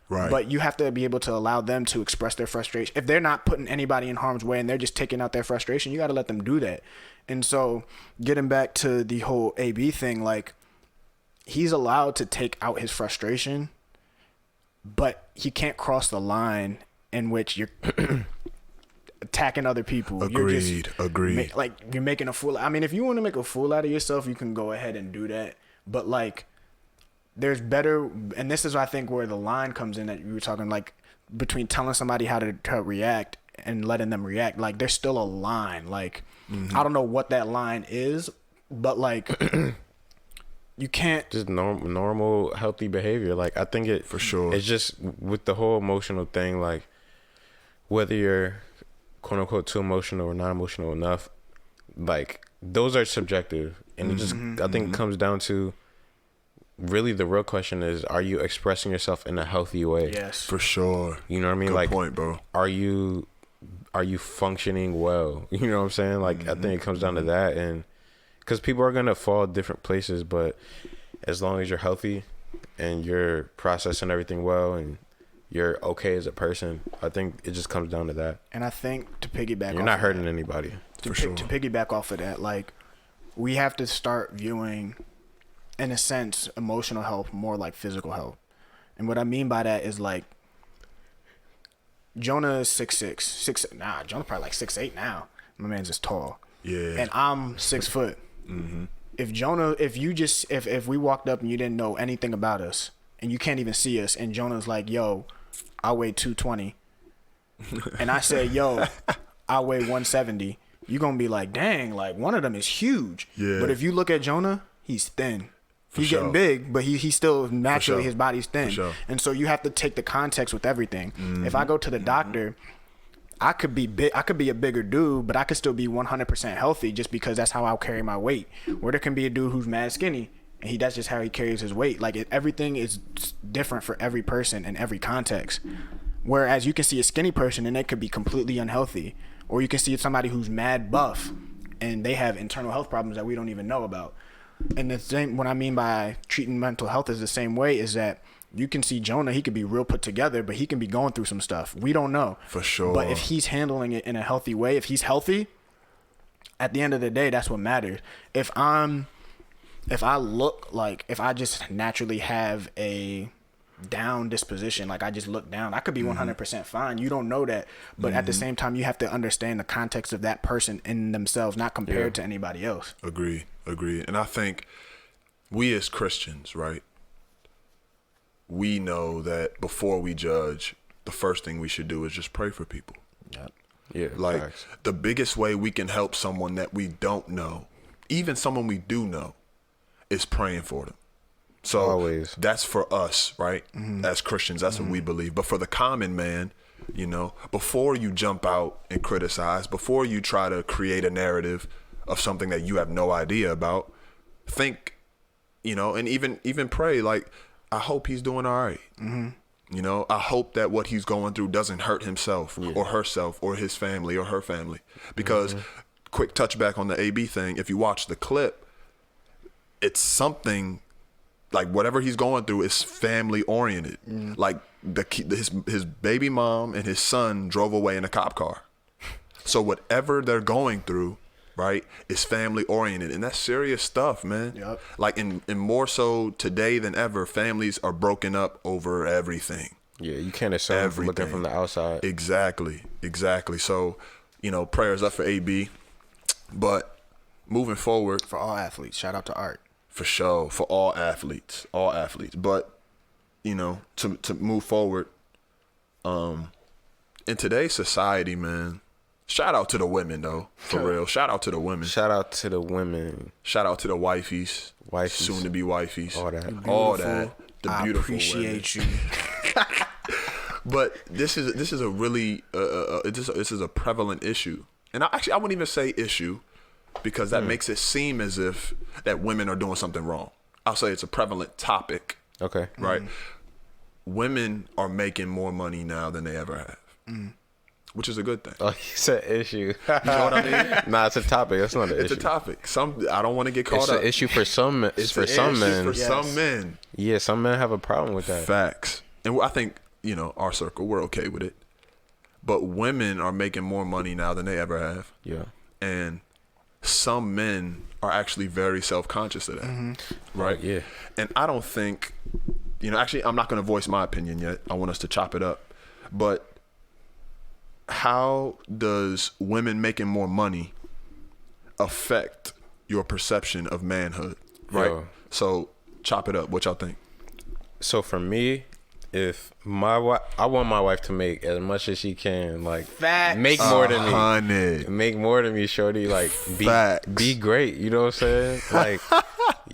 A: Right.
B: But you have to be able to allow them to express their frustration. If they're not putting anybody in harm's way and they're just taking out their frustration, you got to let them do that. And so, getting back to the whole AB thing, like, he's allowed to take out his frustration, but he can't cross the line in which you're attacking other people.
A: Agreed.
B: Like, you're making a fool. I mean, if you want to make a fool out of yourself, you can go ahead and do that. But like, there's better, and this is, I think, where the line comes in that you were talking, like, between telling somebody how to react and letting them react. Like, there's still a line. Like, I don't know what that line is, but like, you can't
C: just normal healthy behavior. Like, I think it
A: for sure.
C: It's just with the whole emotional thing, like, whether you're quote unquote too emotional or not emotional enough, like, those are subjective, and it just I think it comes down to, really, the real question is, are you expressing yourself in a healthy way?
B: Yes,
A: for sure.
C: You know what I mean?
A: Good
C: like,
A: point, bro.
C: Are you functioning well? You know what I'm saying? Like, I think it comes down to that, and because people are gonna fall different places, but as long as you're healthy and you're processing everything well and you're okay as a person, I think it just comes down to that.
B: And I think, to piggyback,
C: you're not hurting anybody.
B: To piggyback off of that, like, we have to start viewing, in a sense, emotional health more like physical health. And what I mean by that is, like, Jonah is 6'6". Jonah probably like 6'8" now. My man's just tall.
A: Yeah.
B: And I'm 6 foot. If we walked up and you didn't know anything about us and you can't even see us, and Jonah's like, "Yo, I weigh 220," and I say, "Yo, I weigh 170," you gonna be like, "Dang, like, one of them is huge."
A: Yeah.
B: But if you look at Jonah, he's thin. He's
A: sure.
B: getting big, but he's still naturally, his body's thin.
A: For sure.
B: And so you have to take the context with everything. If I go to the doctor, I could be big. I could be a bigger dude, but I could still be 100% healthy just because that's how I'll carry my weight. Or there can be a dude who's mad skinny, and that's just how he carries his weight. Like, everything is different for every person in every context. Whereas you can see a skinny person and they could be completely unhealthy, or you can see somebody who's mad buff and they have internal health problems that we don't even know about. And the thing, what I mean by treating mental health is the same way, is that you can see Jonah, he could be real put together, but he can be going through some stuff. We don't know.
A: For sure.
B: But if he's handling it in a healthy way, if he's healthy, at the end of the day, that's what matters. If I just naturally have a down disposition, like, I just look down, I could be 100% fine. You don't know that. But at the same time, you have to understand the context of that person in themselves, not compared to anybody else.
A: Agree. And I think we as Christians, right, we know that before we judge, the first thing we should do is just pray for people.
B: Yep.
C: Yeah.
A: Like,
C: Facts.
A: the biggest way we can help someone that we don't know, even someone we do know, is praying for them. So
C: Always.
A: that's for us, right? As Christians, that's what we believe. But for the common man, you know, before you jump out and criticize, before you try to create a narrative of something that you have no idea about, think, you know, and even pray, like, I hope he's doing all right. You know, I hope that what he's going through doesn't hurt himself or herself or his family or her family. Because quick touchback on the AB thing, if you watch the clip, it's something like whatever he's going through is family oriented. Like his baby mom and his son drove away in a cop car. So whatever they're going through, right, is family oriented, and that's serious stuff, man.
B: Yep. Like
A: and more so today than ever, families are broken up over everything.
C: Yeah, you can't assume looking from the outside.
A: Exactly. So, you know, prayers up for AB, but moving forward,
B: for all athletes, shout out to Art.
A: For sure, for all athletes. But, you know, to move forward, in today's society, man, shout out to the women, though, for real. Shout out to the women.
C: Shout out to the women.
A: Shout out to the wifeys. Soon to be wifeys.
C: All that.
A: The
B: I
A: beautiful
B: appreciate
A: women.
B: you.
A: But this is a really this is a prevalent issue, and I wouldn't even say issue, because that makes it seem as if that women are doing something wrong. I'll say it's a prevalent topic.
C: Okay.
A: Right. Women are making more money now than they ever have, which is a good thing.
C: Oh, you said issue.
A: You know what I mean?
C: Nah, it's a topic. That's not an issue.
A: It's a topic. I don't want to get caught
C: it's
A: up.
C: an issue for some.
A: It's
C: for
A: an
C: some
A: issue
C: men.
A: For some men.
C: Yeah, some men have a problem with that.
A: Facts. And I think, you know, our circle, we're okay with it. But women are making more money now than they ever have.
C: Yeah.
A: And some men are actually very self-conscious of that. Right?
C: Oh, yeah.
A: And I don't think, you know, actually, I'm not going to voice my opinion yet. I want us to chop it up. But how does women making more money affect your perception of manhood? Right?
C: Yo.
A: So chop it up. What y'all think?
C: So for me, if my wife, I want my wife to make as much as she can, like
B: Facts.
C: make more than me,
A: 100.
C: make more than me, shorty. Like
A: Facts.
C: be great. You know what I'm saying? Like,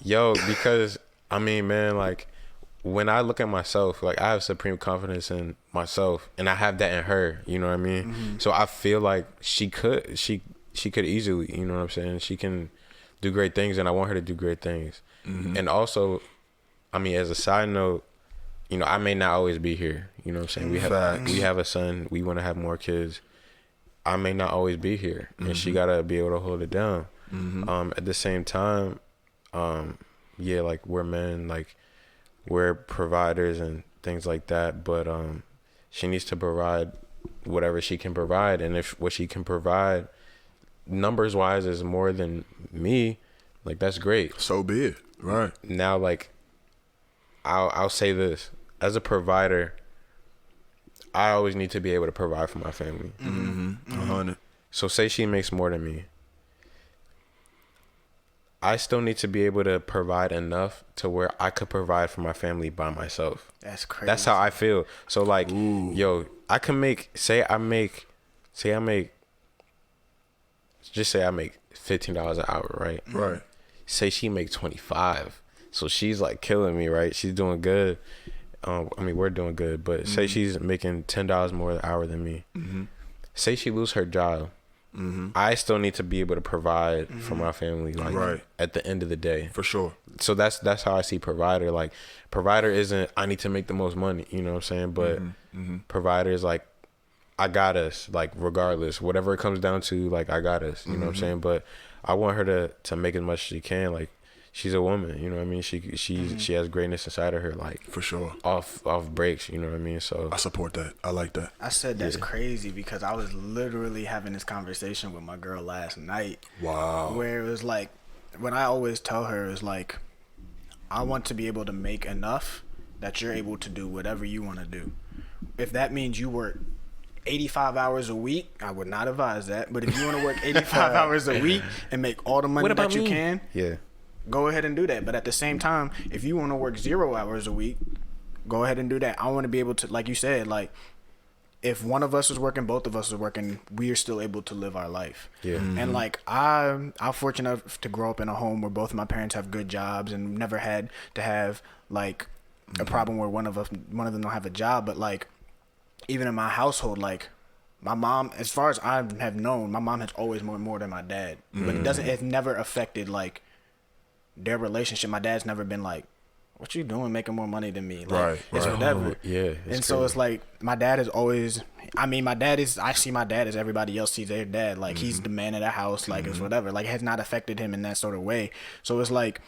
C: yo, because I mean, man, like when I look at myself, like I have supreme confidence in myself, and I have that in her. You know what I mean? So I feel like she could easily. You know what I'm saying? She can do great things, and I want her to do great things. And also, I mean, as a side note, you know, I may not always be here. You know what I'm saying? We have a son. We want to have more kids. I may not always be here, and she gotta be able to hold it down. At the same time, yeah, like we're men, like we're providers and things like that. But she needs to provide whatever she can provide, and if what she can provide, numbers wise, is more than me, like that's great.
A: So be it. Right.
C: Now, like, I'll say this. As a provider, I always need to be able to provide for my family.
A: 100.
C: So say she makes more than me. I still need to be able to provide enough to where I could provide for my family by myself.
B: That's crazy.
C: That's how I feel. So like, yo, I can make, I make $15 an hour, right?
A: Right.
C: Say she make 25, so she's like killing me, right? She's doing good. I mean, we're doing good, but say she's making $10 more an hour than me. Say she lose her job. I still need to be able to provide for my family, like at the end of the day.
A: For sure.
C: So that's how I see provider. Like, provider isn't I need to make the most money, you know what I'm saying? But provider is like, I got us, like regardless, whatever it comes down to, like I got us, you know what I'm saying? But I want her to make as much as she can. Like, she's a woman, you know what I mean? She has greatness inside of her, like,
A: for sure,
C: off breaks, you know what I mean? So
A: I support that. I like that.
B: I said that's crazy because I was literally having this conversation with my girl last night.
A: Wow.
B: Where it was like, what I always tell her is like, I want to be able to make enough that you're able to do whatever you want to do. If that means you work 85 hours a week, I would not advise that. But if you want to work 85 hours a week and make all the money that you can, go ahead and do that. But at the same time, if you want to work 0 hours a week, go ahead and do that. I want to be able to, like you said, like, if one of us is working, both of us are working, we are still able to live our life.
C: Yeah.
B: And like I'm fortunate enough to grow up in a home where both of my parents have good jobs and never had to have like a problem where one of them don't have a job. But like even in my household, like my mom, as far as I have known, my mom has always more than my dad. But it's never affected like their relationship. My dad's never been like, what you doing making more money than me? Like, it's whatever.
C: Yeah.
B: And so it's like my dad is always, I see my dad as everybody else sees their dad. Like he's the man of the house, like it's whatever. Like it has not affected him in that sort of way. So it's like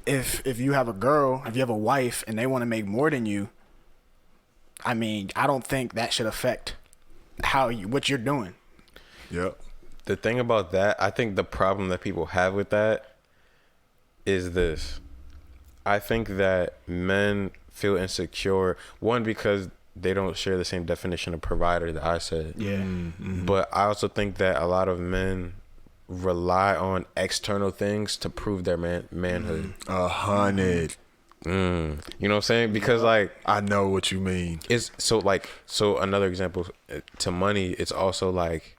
B: if you have a girl, if you have a wife and they want to make more than you, I mean, I don't think that should affect what you're doing.
A: Yep.
C: The thing about that, I think the problem that people have with that is this. I think that men feel insecure, one, because they don't share the same definition of provider that I said.
B: Yeah.
C: But I also think that a lot of men rely on external things to prove their manhood.
A: 100.
C: You know what I'm saying? Because like
A: I know what you mean.
C: it's so another example to money, it's also like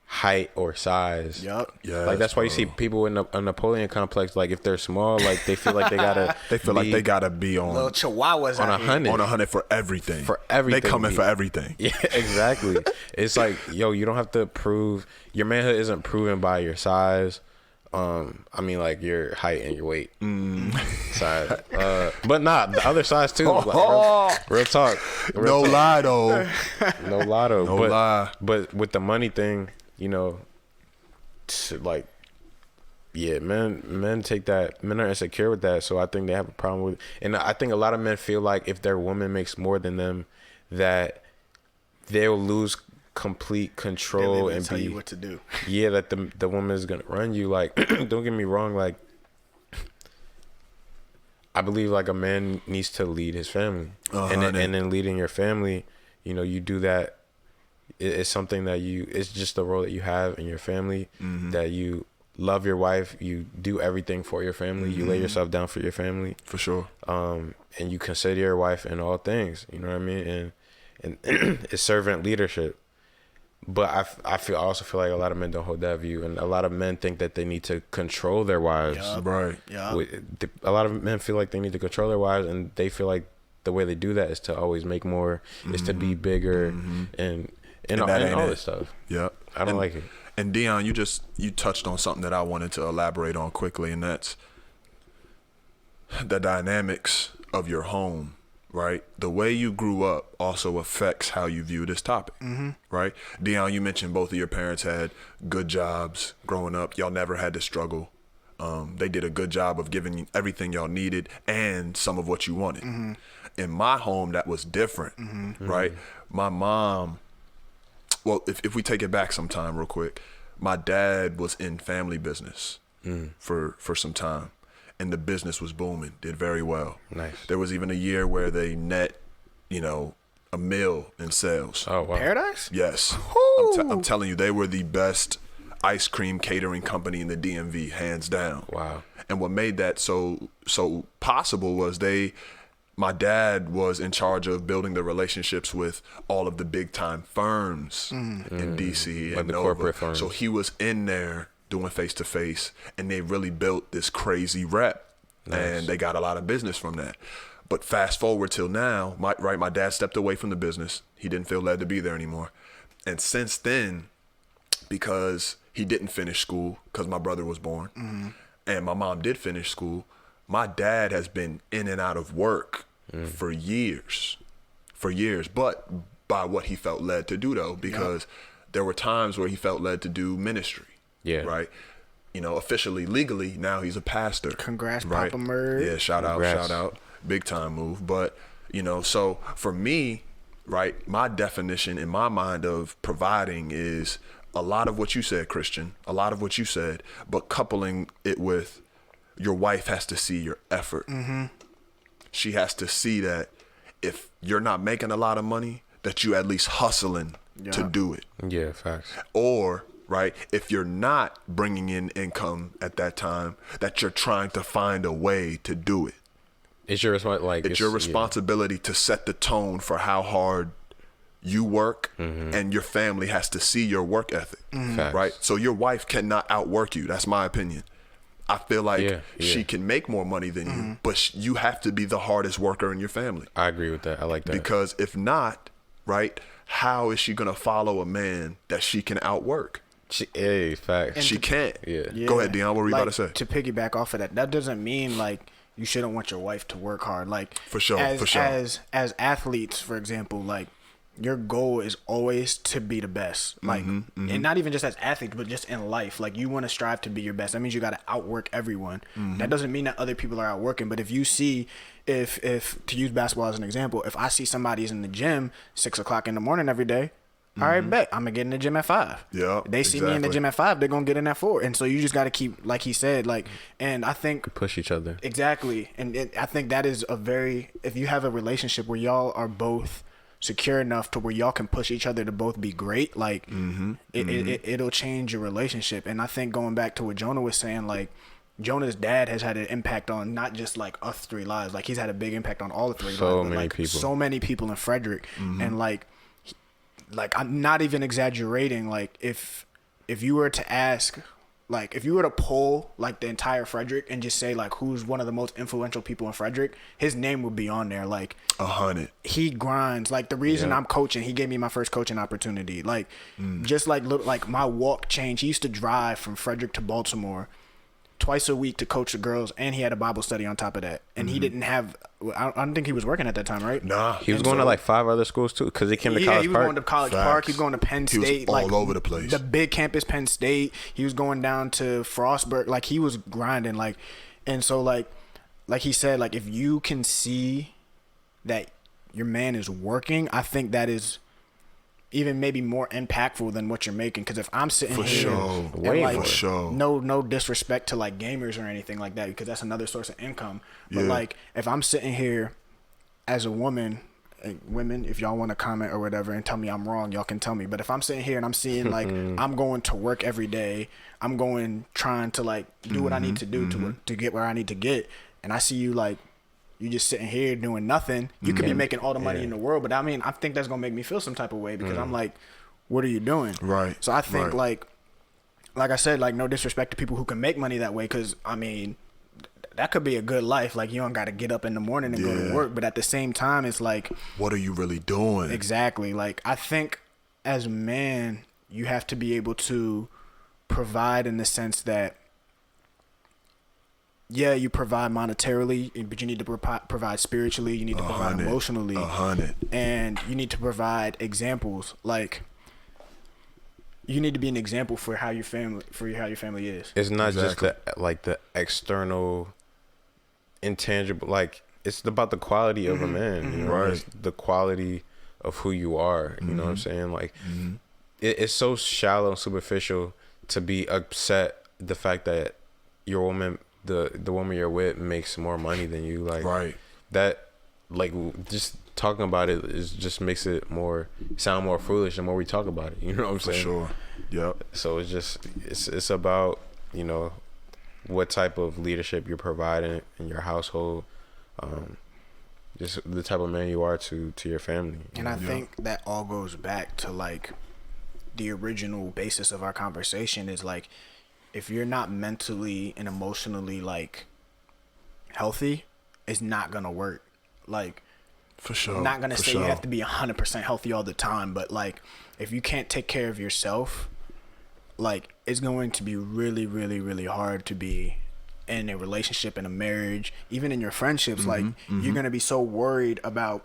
C: height or size.
B: Yep.
A: Yeah.
C: Like that's why you see people in a Napoleon complex, like if they're small, like they feel like they gotta
A: like they gotta be on
B: Little chihuahuas
C: on
B: out here.
C: 100.
A: on 100 for everything.
C: For everything.
A: They come in for everything.
C: Yeah, exactly. It's like, yo, you don't have to prove your manhood isn't proven by your size. I mean, like your height and your weight. Size. But not the other size too. Like, real talk.
A: No lie though.
C: No lotto.
A: No
C: but,
A: lie.
C: But with the money thing, you know, like, yeah, men take that. Men are insecure with that, so I think they have a problem with it. And I think a lot of men feel like if their woman makes more than them, that they'll lose complete control and
B: tell
C: be
B: you what to do.
C: Yeah, that the woman is gonna run you. Like, don't get me wrong. Like, I believe like a man needs to lead his family, and then leading your family, you know, you do that. It's something that it's just the role that you have in your family, that you love your wife, you do everything for your family, you lay yourself down for your family.
A: For sure.
C: And you consider your wife in all things, you know what I mean? And it's servant leadership. But I also feel like a lot of men don't hold that view, and a lot of men think that they need to control their wives.
B: Yep.
A: Right.
B: Yeah.
C: A lot of men feel like they need to control their wives, and they feel like the way they do that is to always make more, is to be bigger, and all this stuff.
A: Yep.
C: I don't like it.
A: And Deion, you touched on something that I wanted to elaborate on quickly, and that's the dynamics of your home, right? The way you grew up also affects how you view this topic, right? Deion, you mentioned both of your parents had good jobs growing up. Y'all never had to struggle. They did a good job of giving you everything y'all needed and some of what you wanted. In my home, that was different, right? My mom, well, if we take it back some time real quick, my dad was in family business for some time, and the business was booming, did very well.
C: Nice.
A: There was even a year where they net, $1 million in sales.
C: Oh, wow.
B: Paradise?
A: Yes. I'm telling you, they were the best ice cream catering company in the DMV, hands down.
C: Wow.
A: And what made that so possible was my dad was in charge of building the relationships with all of the big time firms in DC
C: Like
A: and
C: the
A: Nova.
C: corporate firms.
A: So he was in there doing face to face, and they really built this crazy rep. Nice. And they got a lot of business from that. But fast forward till now, my dad stepped away from the business. He didn't feel led to be there anymore. And since then, because he didn't finish school because my brother was born, and my mom did finish school, my dad has been in and out of work for years, but by what he felt led to do though, because there were times where he felt led to do ministry. Yeah. Right. Officially, legally, now he's a pastor.
B: Congrats,
A: right?
B: Papa Murray.
A: Yeah, shout out. Big time move. But, so for me, right, my definition in my mind of providing is a lot of what you said, Christian, but coupling it with your wife has to see your effort. She has to see that if you're not making a lot of money, that you at least hustling to do it.
C: Yeah, facts.
A: Or, right, if you're not bringing in income at that time, that you're trying to find a way to do it.
C: It's your responsibility
A: to set the tone for how hard you work and your family has to see your work ethic, right? So your wife cannot outwork you. That's my opinion. I feel like she can make more money than you, but you have to be the hardest worker in your family.
C: I agree with that. I like that.
A: Because if not, right, how is she going to follow a man that she can outwork?
C: Facts.
A: She can't.
C: Yeah.
A: Go ahead, Deion. What were you about to say?
B: To piggyback off of that, that doesn't mean like you shouldn't want your wife to work hard. Like
A: for sure.
B: As athletes, for example, like your goal is always to be the best. Like, and not even just as athletes, but just in life. Like you want to strive to be your best. That means you got to outwork everyone. That doesn't mean that other people are outworking. But if you see, if to use basketball as an example, if I see somebody's in the gym 6 o'clock in the morning every day, all right, bet I'm gonna get in the gym at 5.
A: Yeah,
B: they see me in the gym at 5, they're gonna get in at 4, and so you just got to keep, like he said, like, and I think
C: push each other
B: exactly, and I think that is a very, if you have a relationship where y'all are both secure enough to where y'all can push each other to both be great, like it'll change your relationship. And I think going back to what Jonah was saying, like Jonah's dad has had an impact on not just like us 3 lives, like he's had a big impact on all the 3 lives, so many people in Frederick, and like I'm not even exaggerating. Like if you were to ask, like if you were to poll like the entire Frederick and just say like who's one of the most influential people in Frederick, his name would be on there. Like
A: 100.
B: He grinds. Like the reason I'm coaching, he gave me my first coaching opportunity. Like just like my walk changed. He used to drive from Frederick to Baltimore twice a week to coach the girls, and he had a Bible study on top of that. And he didn't have, I don't think he was working at that time, right?
A: Nah.
C: He was going to like 5 other schools too, because he came to College Park.
B: Yeah, he was going to College Park. He was going to Penn State.
A: He was all over the place.
B: The big campus, Penn State. He was going down to Frostburg. Like he was grinding. Like, and so like he said, like if you can see that your man is working, I think that is even maybe more impactful than what you're making. Because if I'm sitting here, no disrespect to like gamers or anything like that, because that's another source of income. But like if I'm sitting here as a woman, women, if y'all want to comment or whatever and tell me I'm wrong, y'all can tell me. But if I'm sitting here and I'm seeing like I'm going to work every day, I'm going trying to like do what I need to do to get where I need to get, and I see you like you just sitting here doing nothing, you could be making all the money in the world, but I mean, I think that's gonna make me feel some type of way, because I'm like, what are you doing?
A: Right.
B: So I think like I said, like no disrespect to people who can make money that way, because I mean, that could be a good life. Like you don't got to get up in the morning and go to work, but at the same time, it's like,
A: what are you really doing?
B: Exactly. Like I think as a man, you have to be able to provide in the sense that, yeah, you provide monetarily, but you need to provide spiritually. You need to provide emotionally.
A: 100.
B: And you need to provide examples. Like, you need to be an example for how your family is.
C: It's not just the external, intangible. Like it's about the quality of a man. You know, it's the quality of who you are. You know what I'm saying? Like, it's so shallow and superficial to be upset the fact that your woman. The woman you're with makes more money than you, like that, like just talking about it is just makes it sound more foolish the more we talk about it. You know what I'm saying?
A: For sure. Yep.
C: So it's about, you know, what type of leadership you're providing in your household, just the type of man you are to your family.
B: And I think that all goes back to like the original basis of our conversation is like, if you're not mentally and emotionally like healthy, it's not gonna work. Like,
A: for sure.
B: I'm not gonna say you have to be 100% healthy all the time, but like if you can't take care of yourself, like it's going to be really, really, really hard to be in a relationship, in a marriage, even in your friendships. Like you're gonna be so worried about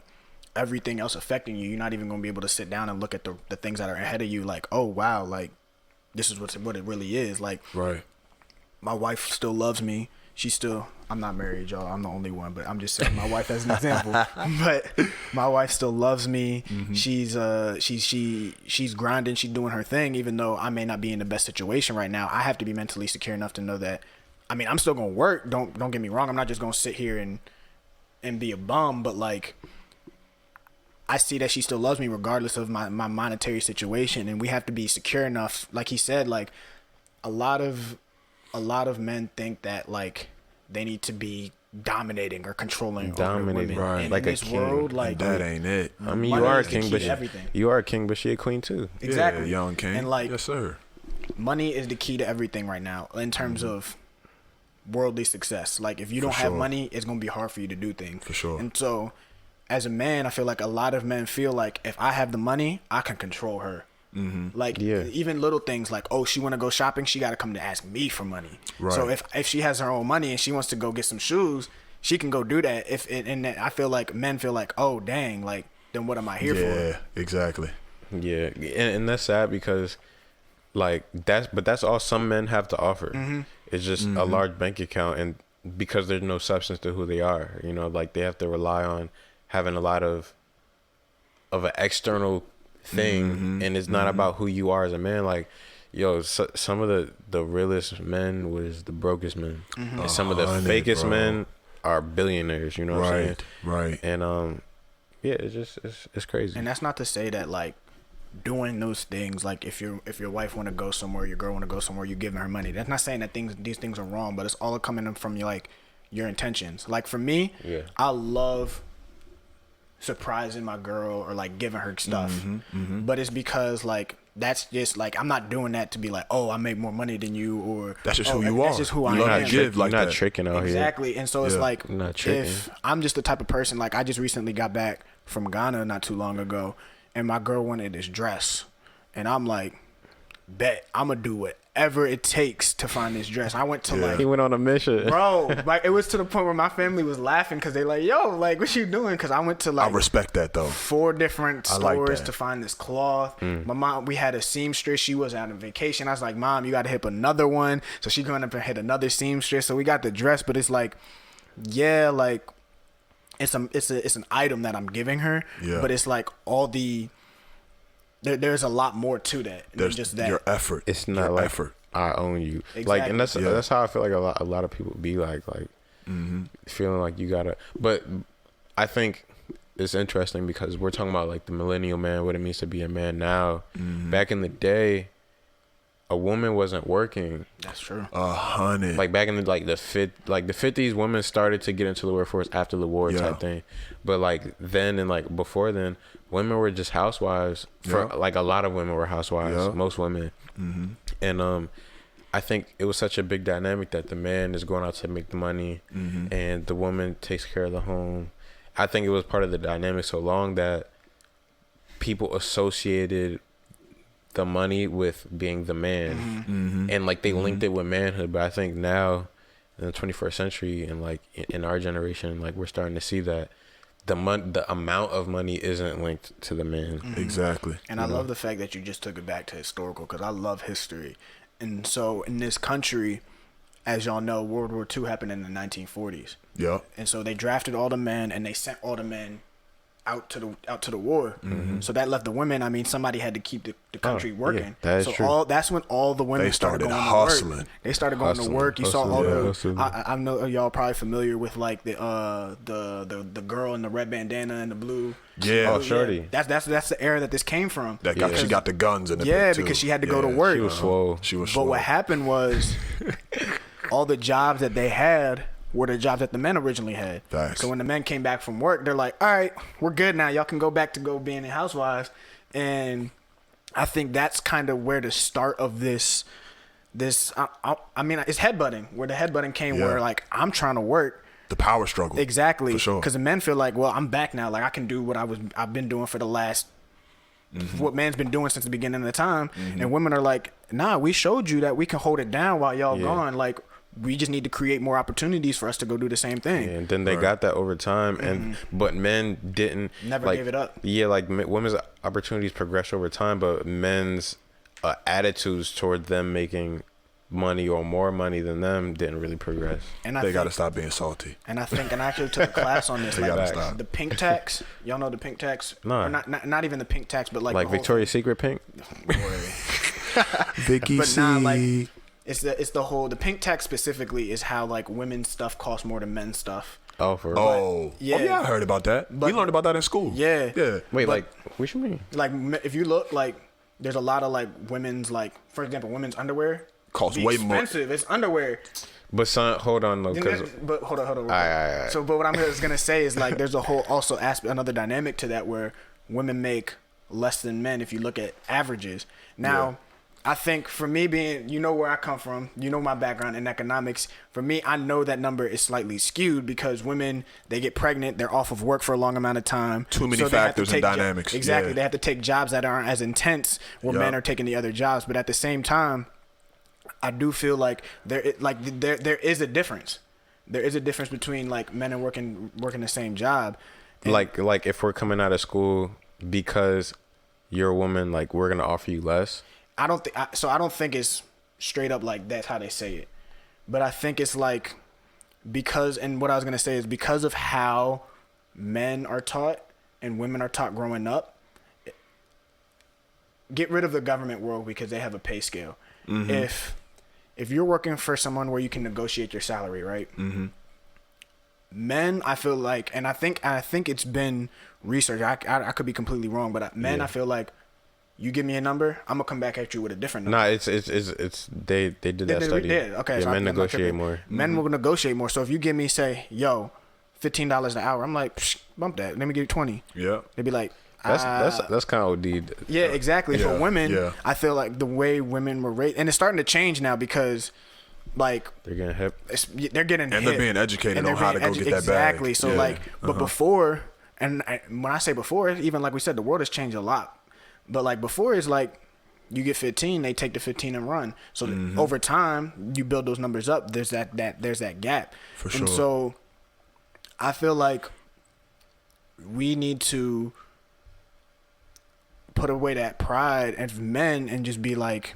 B: everything else affecting you, you're not even gonna be able to sit down and look at the things that are ahead of you. Like, oh wow, like this is what it really is. Like, my wife still loves me. I'm not married, y'all. I'm the only one, but I'm just saying my wife as an example. But my wife still loves me. She's grinding. She's doing her thing, even though I may not be in the best situation right now. I have to be mentally secure enough to know that, I mean, I'm still gonna work. Don't get me wrong. I'm not just gonna sit here and be a bum, but like, I see that she still loves me regardless of my monetary situation, and we have to be secure enough. Like he said, like a lot of men think that like they need to be dominating or controlling
C: Dominating,
B: over women.
C: right?
B: And
C: Like
B: in
C: a
B: this
C: king.
B: world, like
A: That ain't it.
C: I mean,
B: money
C: you are a
B: is the
C: king,
B: key
C: but
B: to everything.
C: you are a king, but she a queen too.
B: Exactly,
A: Yeah, young king.
B: And like,
A: yes, sir.
B: money is the key to everything right now in terms of worldly success. Like, if you don't have
A: sure.
B: money, it's gonna be hard for you to do things.
A: For sure.
B: And so, as a man, I feel like a lot of men feel like if I have the money, I can control her. Like,
C: Yeah.
B: even little things like, oh, she want to go shopping, she got to come to ask me for money.
A: Right.
B: So if she has her own money and she wants to go get some shoes, she can go do that. And I feel like men feel like, oh dang, like, then what am I here for?
A: Yeah, exactly.
C: Yeah, and that's sad because, like, that's all some men have to offer. It's just a large bank account, and because there's no substance to who they are, you know, like they have to rely on having a lot of an external thing, and it's not about who you are as a man. Like, yo, some of the realest men was the brokest men, and some of the
A: 100,
C: fakest
A: bro.
C: men are billionaires. You know what I'm saying?
A: Right.
C: And yeah, it's just it's crazy.
B: And that's not to say that, like, doing those things, like if your wife want to go somewhere, your girl want to go somewhere, you giving her money. That's not saying that these things are wrong, but it's all coming from your intentions. Like, for me,
C: Yeah.
B: I love surprising my girl or like giving her stuff, but it's because like that's just like I'm not doing that to be like, oh, I make more money than you, or
A: That's just
B: oh,
A: who you
B: that's
A: are.
B: just who
A: You
B: I
A: love
B: am.
A: to give like
C: You're not
A: that.
C: tricking out here.
B: Exactly. And so it's
A: Yeah.
B: like,
C: Not tricking.
B: if I'm just the type of person, like I just recently got back from Ghana not too long ago, and my girl wanted this dress, and I'm like, bet I'm gonna do whatever it takes to find this dress. I went to
C: He went on a mission.
B: bro, like it was to the point where my family was laughing because they like, yo, like what you doing? Because I went to
A: I
B: like
A: respect that though.
B: 4 different
A: I like
B: stores
A: that.
B: to find this cloth. My mom, we had a seamstress. She was out on vacation. I was like, Mom, you got to hit another one. So she going up and hit another seamstress. So we got the dress, but it's like, yeah, like it's an item that I'm giving her.
A: Yeah.
B: But it's like all the there's a lot more to that than
A: There's
B: just that.
A: your effort.
C: It's not
A: your
C: like
A: effort.
C: I own you. Like, and
B: Exactly.
C: that's how I feel like a lot of people be like feeling like you gotta. But I think it's interesting because we're talking about like the millennial man, what it means to be a man now. Back in the day, a woman wasn't working.
B: That's true.
A: 100.
C: Like back in the the 50s, women started to get into the workforce after the war type thing. But like then and like before then, women were just housewives. For like a lot of women were housewives. Most women. And I think it was such a big dynamic that the man is going out to make the money, and the woman takes care of the home. I think it was part of the dynamic so long that people associated the money with being the man, and like they linked it with manhood. But I think now in the 21st century and like in our generation, like we're starting to see that the amount of money isn't linked to the man.
A: Exactly.
B: And I love the fact that you just took it back to historical, because I love history. And so in this country, as y'all know, World War II happened in the 1940s.
A: Yep.
B: And so they drafted all the men and they sent all the men out to the war. So that left the women. I mean, somebody had to keep the country working.
C: that is
B: so
C: true.
B: that's when all the women
A: They started
B: going
A: hustling.
B: to work. They started going to
C: Hustling.
B: work. You saw all
C: Hustling.
B: I know y'all probably familiar with like the girl in the red bandana and the blue.
A: Yeah.
C: Oh, shorty.
B: That's the era that this came from.
A: That got,
C: Yeah.
A: she got the guns in the
B: Yeah,
A: pit, too.
B: because she had to go to work.
C: She was swole.
A: She was
B: But
A: swole.
B: what happened was all the jobs that they had were the jobs that the men originally had.
A: Facts.
B: So when the men came back from work, they're like, all right, we're good now. Y'all can go back to being in housewives. And I think that's kind of where the start of this I mean, it's headbutting, where the headbutting came,
A: Yeah.
B: where like, I'm trying to work.
A: The power struggle.
B: Exactly.
A: For sure.
B: Because the men feel like, well, I'm back now. Like, I can do what I've been doing for the last what man's been doing since the beginning of the time. And women are like, nah, we showed you that we can hold it down while y'all gone. Like, we just need to create more opportunities for us to go do the same thing.
C: And then they got that over time, and but men didn't
B: Never gave it up.
C: Yeah, like women's opportunities progressed over time, but men's attitudes toward them making money or more money than them didn't really progress.
B: And I
A: They
B: think,
A: got to stop being salty.
B: And I actually took a class on this.
A: They
B: like,
A: gotta stop.
B: the pink tax. Y'all know the pink tax?
C: No.
B: Or not even the pink tax, but like the whole
C: Victoria's Secret pink.
A: Vicky
B: But
A: C.
B: nah, like it's the whole, the pink tax specifically is how like women's stuff costs more than men's stuff.
C: Oh, for real?
A: Oh.
B: Yeah.
A: Oh, yeah, I heard about that. We learned about that in school.
B: Yeah.
A: Yeah.
C: Wait,
B: but-
C: like what you mean?
B: Like if you look, like there's a lot of like women's, like for example, women's underwear
A: Costs
B: be
A: way more.
B: expensive. It's underwear.
C: But son, hold on though, because
B: but hold on.
C: All right.
B: So, but what I'm just gonna say is like, there's a whole also aspect, another dynamic to that where women make less than men if you look at averages. Now, I think for me being, you know where I come from, you know my background in economics. For me, I know that number is slightly skewed because women, they get pregnant, they're off of work for a long amount of time.
A: Too many factors and dynamics.
B: Exactly,
A: Yeah.
B: they have to take jobs that aren't as intense where men are taking the other jobs. But at the same time, I do feel like there is a difference. There is a difference between like men and working the same job. And
C: like if we're coming out of school because you're a woman, like we're gonna offer you less.
B: I don't think it's straight up like that's how they say it, but I think it's like and what I was gonna say is because of how men are taught and women are taught growing up. Get rid of the government world because they have a pay scale. Mm-hmm. If you're working for someone where you can negotiate your salary, right? Mm-hmm. Men, I feel like, and I think it's been researched. I could be completely wrong, but men, I feel like you give me a number, I'm gonna come back at you with a different number.
C: Nah, it's they did that study.
B: Okay,
C: yeah,
B: so
C: men negotiate more.
B: Men will negotiate more. So if you give me, say, yo, $15 an hour, I'm like, bump that. Let me give you 20.
A: Yeah.
B: They'd be like,
C: that's kind of OD.
B: Yeah, exactly.
A: Yeah,
B: For women,
A: yeah.
B: I feel like the way women were raised, and it's starting to change now because, like,
C: They're getting hip.
B: they're getting
A: And
B: hip.
A: they're being educated on how to go get that bag.
B: Exactly. So,
A: Yeah.
B: like, but before, and when I say before, even like we said, the world has changed a lot. But like before, it's like you get 15, they take the 15 and run. So over time, you build those numbers up. There's that gap.
A: For sure.
B: And so I feel like we need to put away that pride as men and just be like,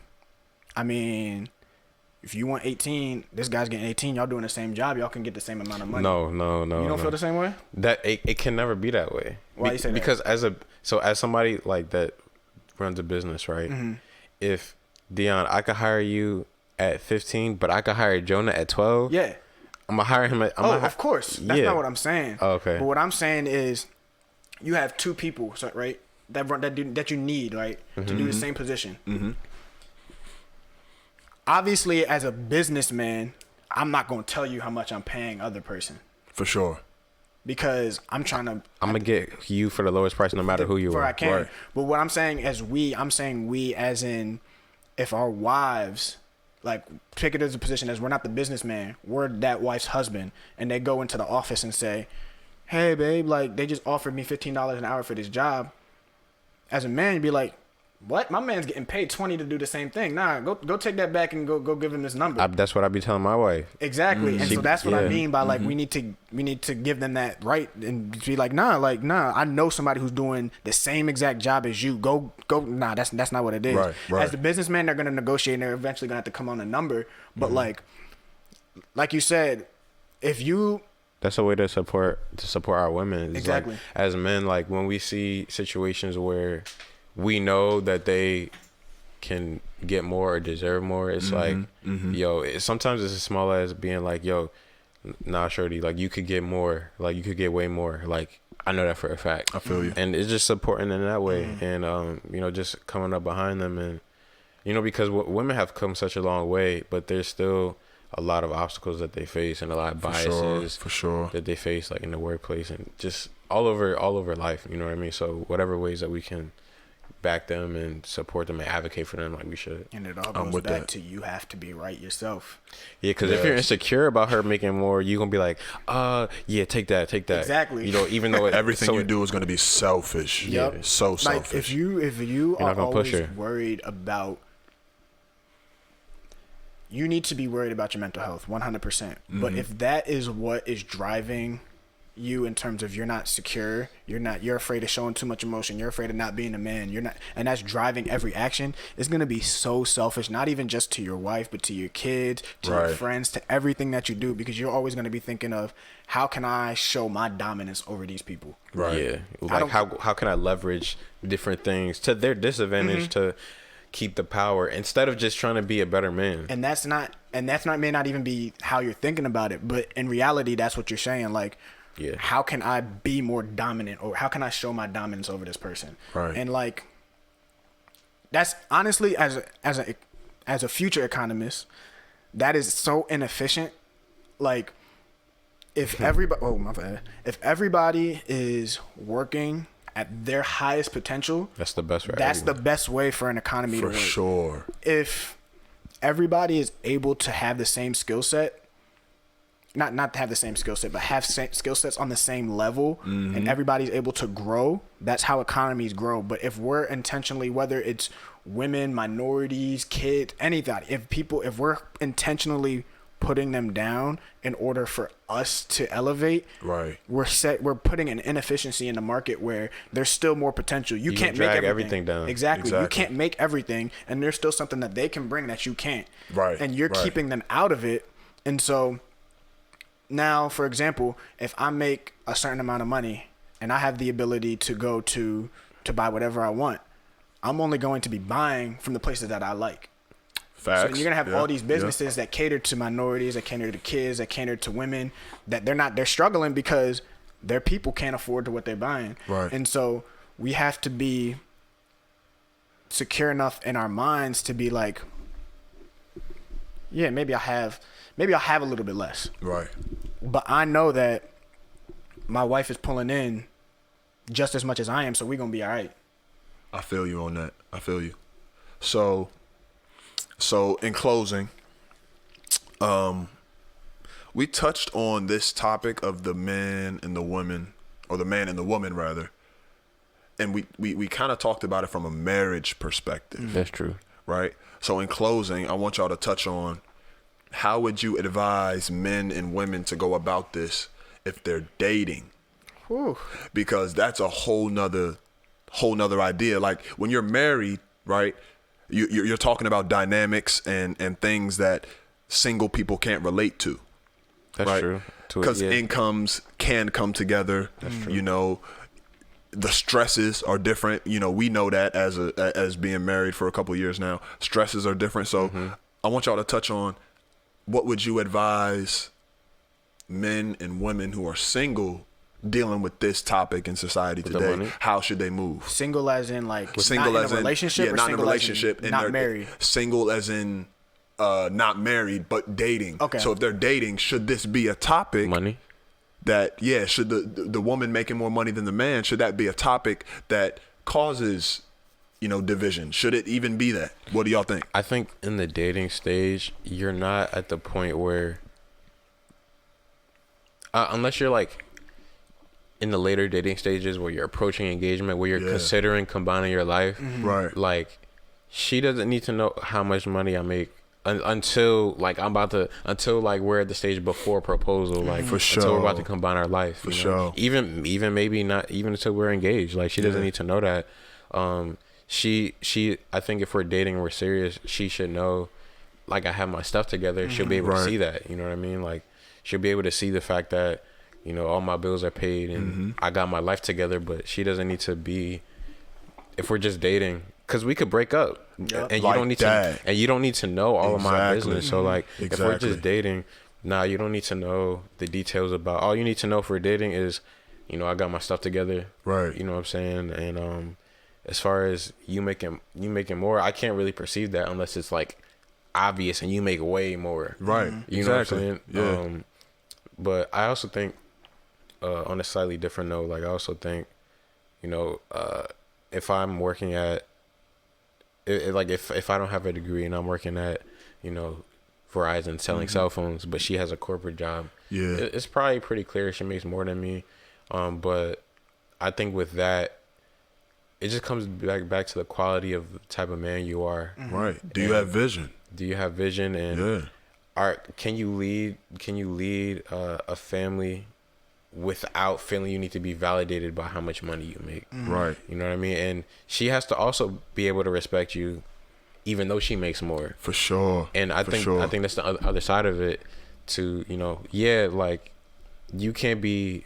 B: I mean, if you want 18, this guy's getting 18, y'all doing the same job, y'all can get the same amount of money.
C: No.
B: You don't feel the same way?
C: That it can never be that way.
B: Why you say that?
C: Because as somebody like that runs a business, right? Mm-hmm. If Deion, I could hire you at 15, but I could hire Jonah at 12.
B: Yeah.
C: I'm gonna hire him at.
B: Of course. That's not what I'm saying.
C: Oh, okay.
B: But what I'm saying is, you have two people, right? That you need, right, to do the same position. Mm-hmm. Obviously, as a businessman, I'm not gonna tell you how much I'm paying other person.
A: For sure.
B: Because I'm gonna
C: get you for the lowest price, no matter who you are.
B: I can.
A: Right.
B: But what I'm saying I'm saying we as in, if our wives, like, take it as a position as we're not the businessman, we're that wife's husband, and they go into the office and say, hey babe, like, they just offered me $15 an hour for this job. As a man, you'd be like, what? My man's getting paid $20 to do the same thing. Nah, go take that back and go give him this number.
C: That's what I be telling my wife.
B: Exactly. And so that's what I mean by, like, we need to give them that right and be like, nah, I know somebody who's doing the same exact job as you. Go. Nah, that's not what it is.
A: Right.
B: As the businessman, they're gonna negotiate and they're eventually gonna have to come on a number. But like you said, if you
C: That's a way to support our women. It's
B: exactly.
C: Like, as men, like when we see situations where we know that they can get more or deserve more, it's like, yo, sometimes it's as small as being like, yo, nah, shorty, like you could get more, like you could get way more. Like I know that for a fact.
A: I feel you.
C: And it's just supporting in that way, and just coming up behind them, and because women have come such a long way, but there's still a lot of obstacles that they face and a lot of biases
A: for sure
C: that they face, like in the workplace and just all over life. You know what I mean? So whatever ways that we can back them and support them and advocate for them, like we should.
B: And it all goes back to you have to be right yourself.
C: Yeah, because if you're insecure about her making more, you're gonna be like, yeah, take that.
B: Exactly.
C: Even though
A: everything you do is gonna be selfish.
B: Yep.
A: Yeah, so selfish.
B: Like if you are always worried about, you need to be worried about your mental health 100%. But if that is what is driving you in terms of you're not secure, you're afraid of showing too much emotion, you're afraid of not being a man, and that's driving every action, it's going to be so selfish, not even just to your wife, but to your kids, to your friends, to everything that you do, because you're always going to be thinking of, how can I show my dominance over these people?
C: Right. Yeah. Like how can I leverage different things to their disadvantage to keep the power instead of just trying to be a better man. And that's not
B: may not even be how you're thinking about it, but in reality that's what you're saying. Like, how can I be more dominant, or how can I show my dominance over this person?
A: Right.
B: And like, that's honestly, as a future economist, that is so inefficient Like, if everybody is working at their highest potential,
C: that's the best.
B: The best way for an economy to work.
A: For sure.
B: If everybody is able to have the same skill set, not to have the same skill set, but have skill sets on the same level, and everybody's able to grow, that's how economies grow. But if we're intentionally, whether it's women, minorities, kids, anything, if we're intentionally putting them down in order for us to elevate,
A: right,
B: we're putting an inefficiency in the market where there's still more potential. You can't make everything
C: down.
B: Exactly. You can't make everything, and there's still something that they can bring that you can't.
A: Right.
B: And you're keeping them out of it. And so now, for example, if I make a certain amount of money and I have the ability to go to buy whatever I want, I'm only going to be buying from the places that I like.
A: Facts.
B: So you're gonna have all these businesses that cater to minorities, that cater to kids, that cater to women, that they're struggling because their people can't afford to what they're buying.
A: Right.
B: And so we have to be secure enough in our minds to be like, yeah, maybe I'll have a little bit less.
A: Right.
B: But I know that my wife is pulling in just as much as I am, so we're gonna be all right.
A: I feel you on that. I feel you. So in closing, we touched on this topic of the man and the woman, or the man and the woman rather, and we kind of talked about it from a marriage perspective.
C: That's true.
A: Right? So in closing, I want y'all to touch on, how would you advise men and women to go about this if they're dating?
B: Whew.
A: Because that's a whole nother idea. Like when you're married, right? You're talking about dynamics and things that single people can't relate to.
C: That's
A: right?
C: true.
A: Because incomes can come together. That's true. You know, the stresses are different. You know, we know that as being married for a couple of years now, stresses are different. So I want y'all to touch on, what would you advise men and women who are single dealing with this topic in society today? How should they move?
B: Single as in like
A: single
B: not
A: as
B: in a relationship,
A: yeah,
B: or
A: not in a
B: single
A: relationship,
B: as in not married.
A: Single as in not married but dating.
B: Okay.
A: So if they're dating, should this be a topic?
C: Money.
A: That should the woman making more money than the man, should that be a topic that causes, you know, division? Should it even be that? What do y'all think?
C: I think in the dating stage, you're not at the point where, unless you're like in the later dating stages where you're approaching engagement, where you're considering combining your life,
A: right?
C: Like, she doesn't need to know how much money I make until like we're at the stage before proposal, like
A: for sure,
C: until we're about to combine our life,
A: for sure.
C: Even maybe not even until we're engaged. Like, she doesn't need to know that. She I think if we're dating and we're serious, she should know, like, I have my stuff together. She'll be able to see that, you know what I mean? Like, she'll be able to see the fact that, you know, all my bills are paid and I got my life together. But she doesn't need to be, if we're just dating, because we could break up, and you
A: like
C: don't need
A: that.
C: to, and you don't need to know all of my business. So like, if we're
A: Exactly.
C: just dating, you don't need to know the details about. All you need to know for dating is, you know, I got my stuff together,
A: right?
C: You know what I'm saying? And as far as you making more, I can't really perceive that unless it's like obvious and you make way more,
A: right?
C: You know what I'm saying?
A: Yeah.
C: But I also think, on a slightly different note, like, I also think, you know, if I'm working at, if I don't have a degree and I'm working at, you know, Verizon selling cell phones, but she has a corporate job, it's probably pretty clear she makes more than me. But I think with that, it just comes back to the quality of the type of man you are.
A: Right. Do you have vision?
C: Do you have vision? And can you lead a family without feeling you need to be validated by how much money you make?
A: Right.
C: You know what I mean? And she has to also be able to respect you, even though she makes more.
A: For sure.
C: And I think that's the other side of it. To, you know, like, you can't be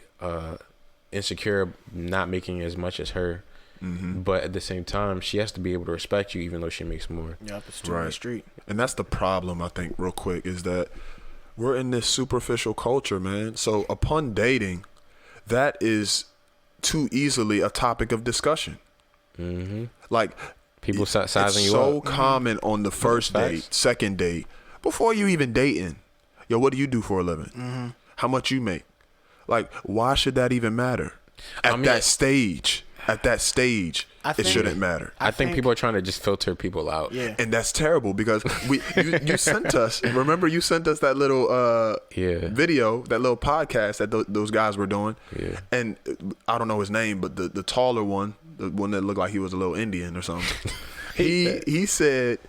C: insecure not making as much as her. But at the same time, she has to be able to respect you even though she makes more.
B: Yep, it's two-way street.
A: And that's the problem, I think, real quick, is that we're in this superficial culture, man. So upon dating, that is too easily a topic of discussion. Like,
C: people sizing you
A: up. It's so
C: up.
A: common on the first date, second date, before you even dating. Yo, what do you do for a living? How much you make? Like, why should that even matter? At that stage, it shouldn't matter.
C: I think people are trying to just filter people out.
B: Yeah.
A: And that's terrible because you sent us, remember you sent us that little video, that little podcast that those guys were doing.
C: Yeah.
A: And I don't know his name, but the taller one, the one that looked like he was a little Indian or something. he said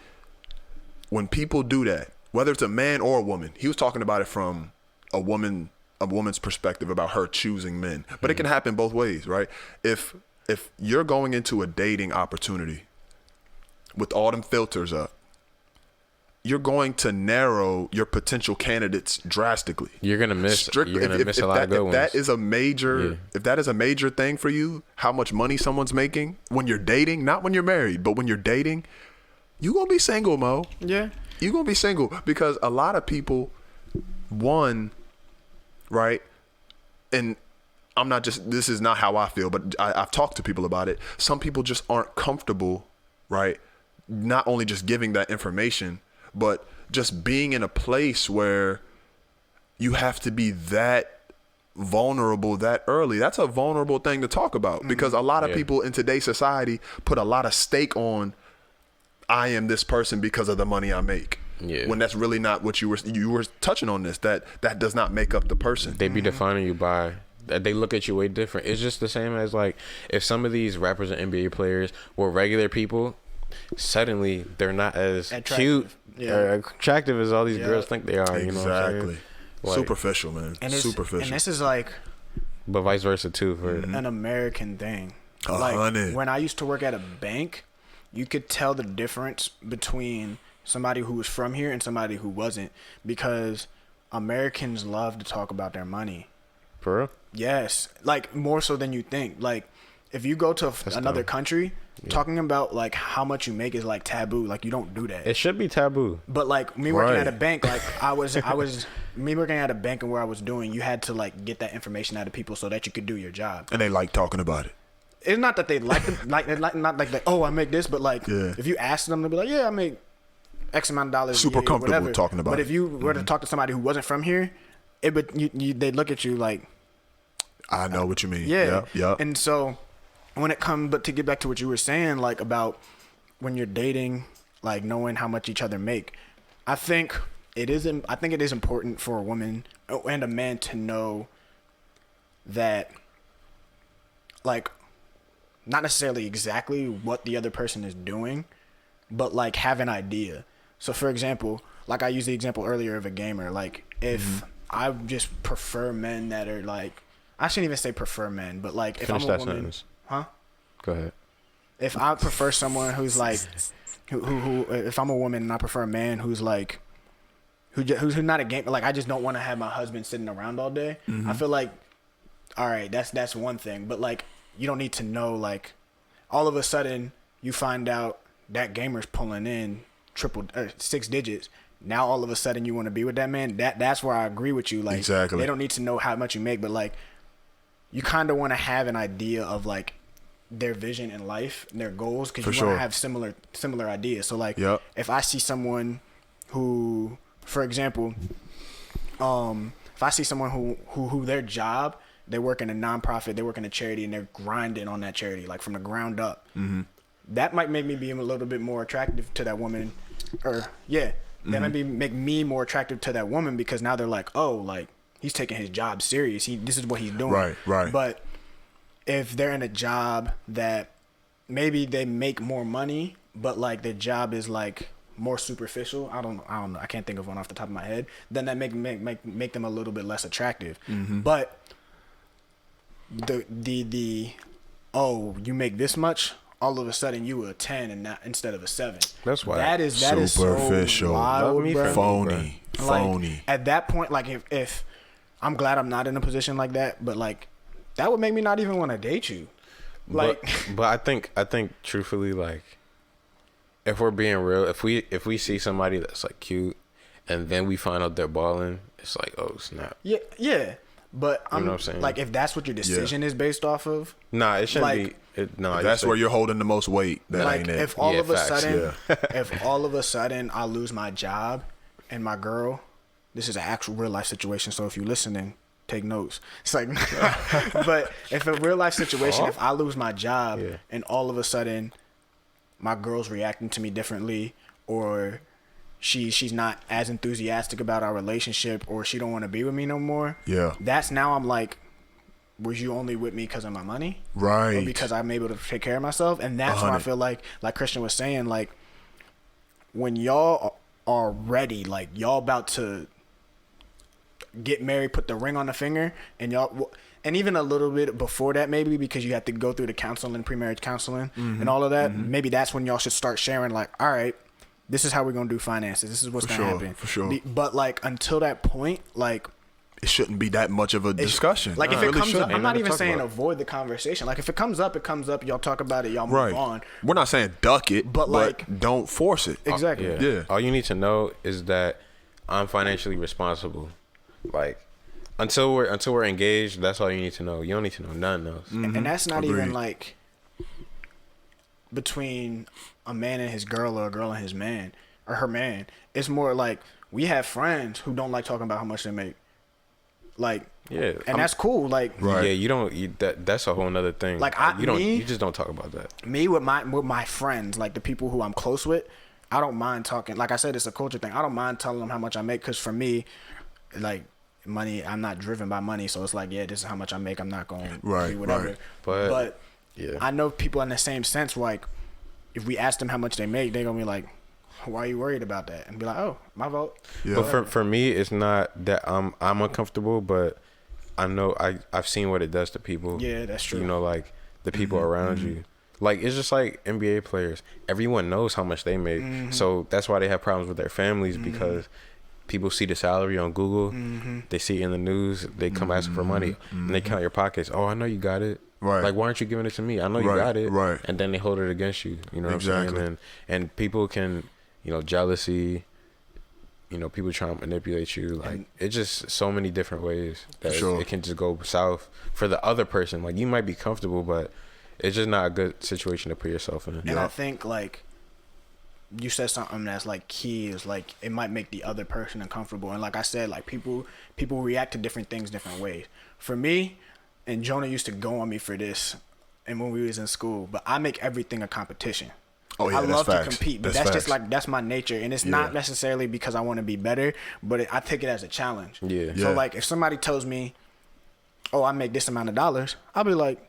A: when people do that, whether it's a man or a woman, he was talking about it from a woman's perspective about her choosing men. But it can happen both ways, right? If you're going into a dating opportunity with all them filters up, you're going to narrow your potential candidates drastically.
C: You're gonna miss. You're gonna miss a lot of good ones.
A: If that is a major thing for you, how much money someone's making when you're dating, not when you're married, but when you're dating, you gonna be single, Mo.
B: Yeah.
A: You gonna be single because a lot of people, right, and I'm not just, this is not how I feel, but I've talked to people about it. Some people just aren't comfortable, right? Not only just giving that information, but just being in a place where you have to be that vulnerable that early. That's a vulnerable thing to talk about because a lot of people in today's society put a lot of stake on, I am this person because of the money I make. Yeah. When that's really not what you were touching on this, that does not make up the person.
C: They be defining you by, they look at you way different. It's just the same as like if some of these rappers and NBA players were regular people, suddenly they're not as cute or attractive as all these girls think they are.
A: Exactly.
C: You know what I'm saying? Like,
A: superficial, man. Superficial.
B: And this is like,
C: but vice versa too for
B: an American thing. Like when I used to work at a bank, you could tell the difference between somebody who was from here and somebody who wasn't, because Americans love to talk about their money.
C: For real?
B: Yes, like more so than you think. Like if you go to another country, talking about like how much you make is like taboo. Like you don't do that.
C: It should be taboo.
B: But like me working at a bank, like I was me working at a bank and where I was doing, you had to like get that information out of people so that you could do your job.
A: And they like talking about it.
B: It's not that they like not like oh I make this, but like if you ask them, they'll be like, yeah, I make X amount of dollars.
A: Super comfortable talking about it.
B: But if you were to talk to somebody who wasn't from here, it would they'd look at you like,
A: I know what you mean.
B: Yeah. And so when it comes, but to get back to what you were saying, like about when you're dating, like knowing how much each other make, I think it is important for a woman and a man to know that, like, not necessarily exactly what the other person is doing, but like have an idea. So for example, like I used the example earlier of a gamer, like if I just prefer men that are like, I shouldn't even say prefer men, but like if I'm a woman,
C: Go ahead.
B: If I prefer someone who's like, who if I'm a woman and I prefer a man who's like, who's not a gamer, like I just don't want to have my husband sitting around all day. I feel like, all right, that's one thing, but like you don't need to know, like all of a sudden you find out that gamer's pulling in six digits. Now all of a sudden you want to be with that man. That's where I agree with you. Like
A: exactly.
B: They don't need to know how much you make, but like you kind of want to have an idea of like their vision in life and their goals, because you want to have similar ideas. So like if I see someone who, for example, if I see someone who their job, they work in a nonprofit, they work in a charity, and they're grinding on that charity like from the ground up, that might make me be a little bit more attractive to that woman, or that might make me more attractive to that woman, because now they're like, oh, like he's taking his job serious. This is what he's doing.
A: Right.
B: But if they're in a job that maybe they make more money, but like their job is like more superficial, I don't know, I can't think of one off the top of my head, then that make them a little bit less attractive. But the oh, you make this much, all of a sudden you were a 10 and not instead of a 7.
C: That's why
B: that is superficial, so wild,
A: phony.
B: Like, at that point, like if I'm glad I'm not in a position like that, but like that would make me not even want to date you. Like,
C: but I think truthfully, like if we're being real, if we see somebody that's like cute, and then we find out they're balling, it's like, oh snap.
B: Yeah. But
C: you know what I'm saying?
B: Like, if that's what your decision is based off of,
C: nah, it shouldn't
B: like,
C: be. No,
A: that's where you're holding the most weight. That
B: like,
A: ain't it.
B: if all of a sudden I lose my job and my girl, this is an actual real life situation. So if you're listening, take notes. It's like, but if a real life situation, if I lose my job and all of a sudden my girl's reacting to me differently, or she's not as enthusiastic about our relationship, or she don't want to be with me no more.
A: Yeah.
B: That's now I'm like, was you only with me because of my money?
A: Right.
B: Or because I'm able to take care of myself? And that's when I feel like Christian was saying, like, when y'all are ready, like y'all about to get married, put the ring on the finger, and y'all, and even a little bit before that maybe, because you have to go through the counseling, pre-marriage counseling and all of that, maybe that's when y'all should start sharing, like, all right, this is how we're gonna do finances, this is what's gonna happen.
A: For sure.
B: But like until that point, like,
A: it shouldn't be that much of a discussion.
B: Like if it comes up, I'm not even saying
C: about.
B: avoid the conversation. Like if it comes up, it comes up. Y'all talk about it. Y'all move on.
A: We're not saying duck it, but like don't force it.
B: Exactly.
C: Yeah. All you need to know is that I'm financially responsible. Like until we're engaged, that's all you need to know. You don't need to know nothing else.
B: And that's not even like between a man and his girl, or a girl and his man, or her man. It's more like we have friends who don't like talking about how much they make. Like, and that's cool. Like,
C: yeah, you don't. That's a whole nother thing.
B: Like,
C: you just don't talk about that.
B: Me with my friends, like the people who I'm close with, I don't mind talking. Like I said, it's a culture thing. I don't mind telling them how much I make, because for me, like money, I'm not driven by money. So it's like, yeah, this is how much I make. I'm not going to do whatever.
A: Right.
B: But
C: yeah,
B: I know people in the same sense. Like, if we ask them how much they make, they're gonna be like, why are you worried about that? And be like, oh, my vote.
A: Yeah.
C: But for me, it's not that I'm uncomfortable, but I know I've seen what it does to people.
B: Yeah, that's true.
C: You know, like the people around you. Like it's just like NBA players. Everyone knows how much they make, so that's why they have problems with their families, because people see the salary on Google, they see it in the news, they come asking for money, and they count your pockets. Oh, I know you got it.
A: Right.
C: Like, why aren't you giving it to me? I know you got it.
A: Right.
C: And then they hold it against you. You know what I'm saying? And people can, jealousy, people try to manipulate you. Like, it's just so many different ways that it can just go south for the other person. Like, you might be comfortable, but it's just not a good situation to put yourself in.
B: And I think, like, you said something that's like key, is like it might make the other person uncomfortable. And like I said, like people react to different things different ways. For me, and Jonah used to go on me for this, and when we was in school, but I make everything a competition.
A: Oh yeah,
B: I love
A: facts.
B: to compete, but that's just like, that's my nature, and it's not necessarily because I want to be better, but I take it as a challenge.
C: Yeah.
B: So like if somebody tells me, oh, I make this amount of dollars, I'll be like,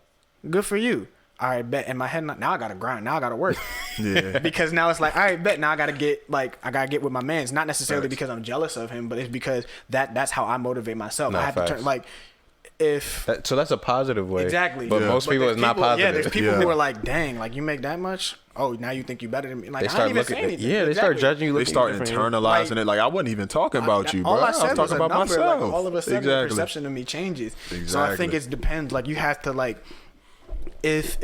B: good for you. All right, bet. In my head, now I gotta grind. Now I gotta work. Because now it's like, all right, bet. Now I gotta get with my man. It's not necessarily because I'm jealous of him, but it's because that's how I motivate myself. I have to turn, like,
C: so that's a positive way.
B: Exactly.
C: But most people, it's not positive.
B: Yeah, there's people who are like, dang, like you make that much? Oh, now you think you better than me? Like,
C: they start
B: I didn't even say anything.
C: Yeah, they start judging you.
A: They start internalizing it. Like, I wasn't even talking about you, bro.
B: All I said was
A: talking about
B: number.
A: myself.
B: Like, all of a sudden, the perception of me changes.
A: Exactly.
B: So I think it depends. Like, you have to, like, if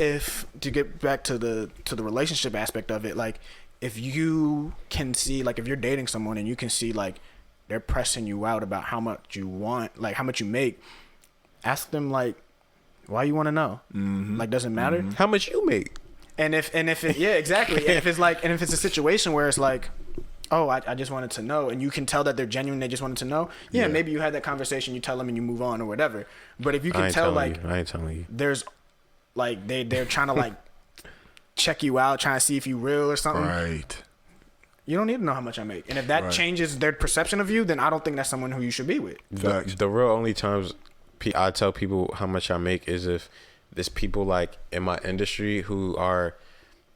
B: to get back to the relationship aspect of it, like, if you can see, like, if you're dating someone and you can see, like, they're pressing you out about how much you want, like how much you make, ask them, like, why you want to know? Like, does it matter
C: how much you make?
B: And if it, yeah, exactly. And if it's like, and if it's a situation where it's like, oh, I just wanted to know, and you can tell that they're genuine, they just wanted to know. Yeah, maybe you had that conversation, you tell them, and you move on or whatever. But if you can tell, like,
C: I ain't telling you.
B: There's, like, they're trying to, like, check you out, trying to see if you real or something.
A: Right.
B: You don't need to know how much I make. And if that changes their perception of you, then I don't think that's someone who you should be with.
C: The real only times I tell people how much I make is if there's people, like, in my industry who are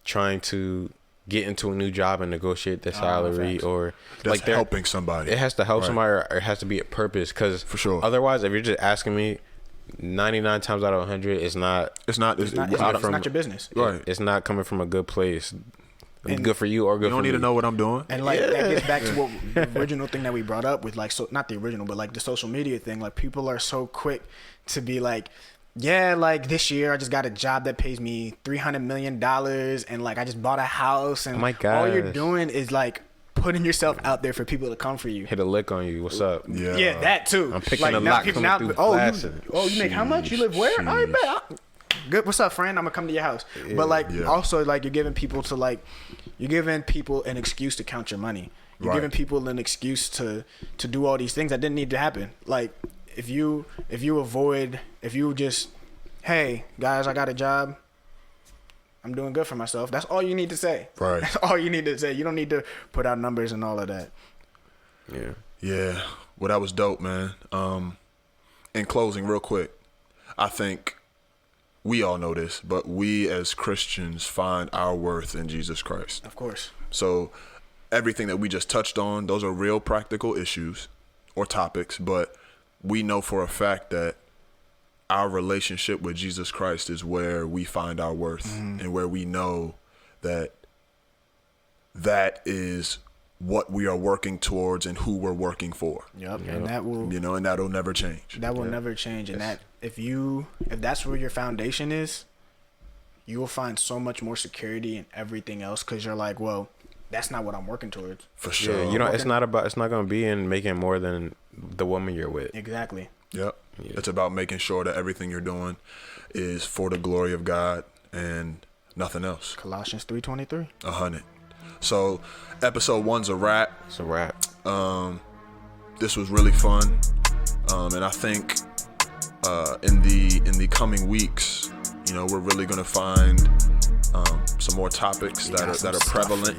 C: trying to get into a new job and negotiate their salary, or
A: that's
C: like they're
A: helping somebody.
C: It has to help somebody, or it has to be a purpose. Because
A: for sure,
C: otherwise, if you're just asking me, 99 times out of 100, it's not
B: your business.
A: Right.
C: It's not coming from a good place. And good for you or good for me.
A: You don't need to know what I'm doing.
B: And like that gets back to what the original thing that we brought up with, like, so not the original, but like the social media thing. Like, people are so quick to be like, yeah, like, this year I just got a job that pays me $300 million, and like I just bought a house, and all you're doing is like putting yourself out there for people to come for you.
C: Hit a lick on you. What's up?
B: Yeah, that too.
C: I'm picking
B: like,
C: a lot coming through
B: you make how much? You live where? I bet. good. What's up, friend? I'm gonna come to your house. But like, also like you're giving people an excuse to count your money. You're giving people an excuse to do all these things that didn't need to happen. Like if you just, hey guys, I got a job. I'm doing good for myself. That's all you need to say.
A: Right.
B: That's all you need to say. You don't need to put out numbers and all of that.
C: Yeah.
A: Yeah. Well, that was dope, man. In closing, real quick, I think we all know this, but we as Christians find our worth in Jesus Christ.
B: Of course.
A: So everything that we just touched on, those are real practical issues or topics, but we know for a fact that our relationship with Jesus Christ is where we find our worth and where we know that is what we are working towards and who we're working for.
B: Yep. And that will,
A: and that'll never change.
B: That will never change. And that if that's where your foundation is, you will find so much more security in everything else, because you're like, well, that's not what I'm working towards.
A: For sure.
C: Yeah, it's not going to be in making more than the woman you're with.
B: Exactly.
A: Yep. Yeah. It's about making sure that everything you're doing is for the glory of God and nothing else.
B: Colossians 3:23.
A: 100. So episode 1's a wrap.
C: It's a wrap.
A: This was really fun. And I think in the coming weeks, we're really gonna find some more topics that are prevalent.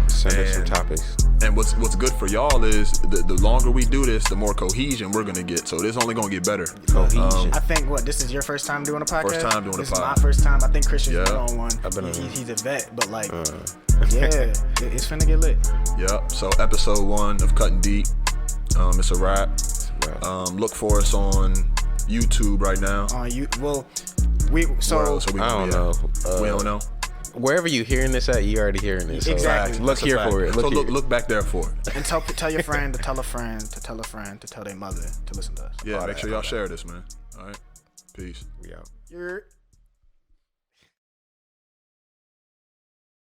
C: Send us some topics.
A: And what's good for y'all is the longer we do this, the more cohesion we're gonna get. So this only gonna get better.
C: Cohesion.
B: I think this is your first time doing a podcast?
A: First time doing a podcast.
B: This is my first time. I think Christian's been on one.
C: I've been on
B: he's a vet, but like, it's finna get lit.
A: Yep. So episode 1 of Cuttin Deep. It's a wrap. Look for us on YouTube right now.
B: We
C: don't know.
A: We don't know.
C: Wherever you hearing this at, you already hearing this. So
B: exactly.
C: Look here for it.
A: Look back there for it.
B: And tell your friend to tell a friend to tell a friend to tell their mother to listen to us.
A: Yeah, make sure y'all share this, man. All right. Peace.
C: We out.
B: You're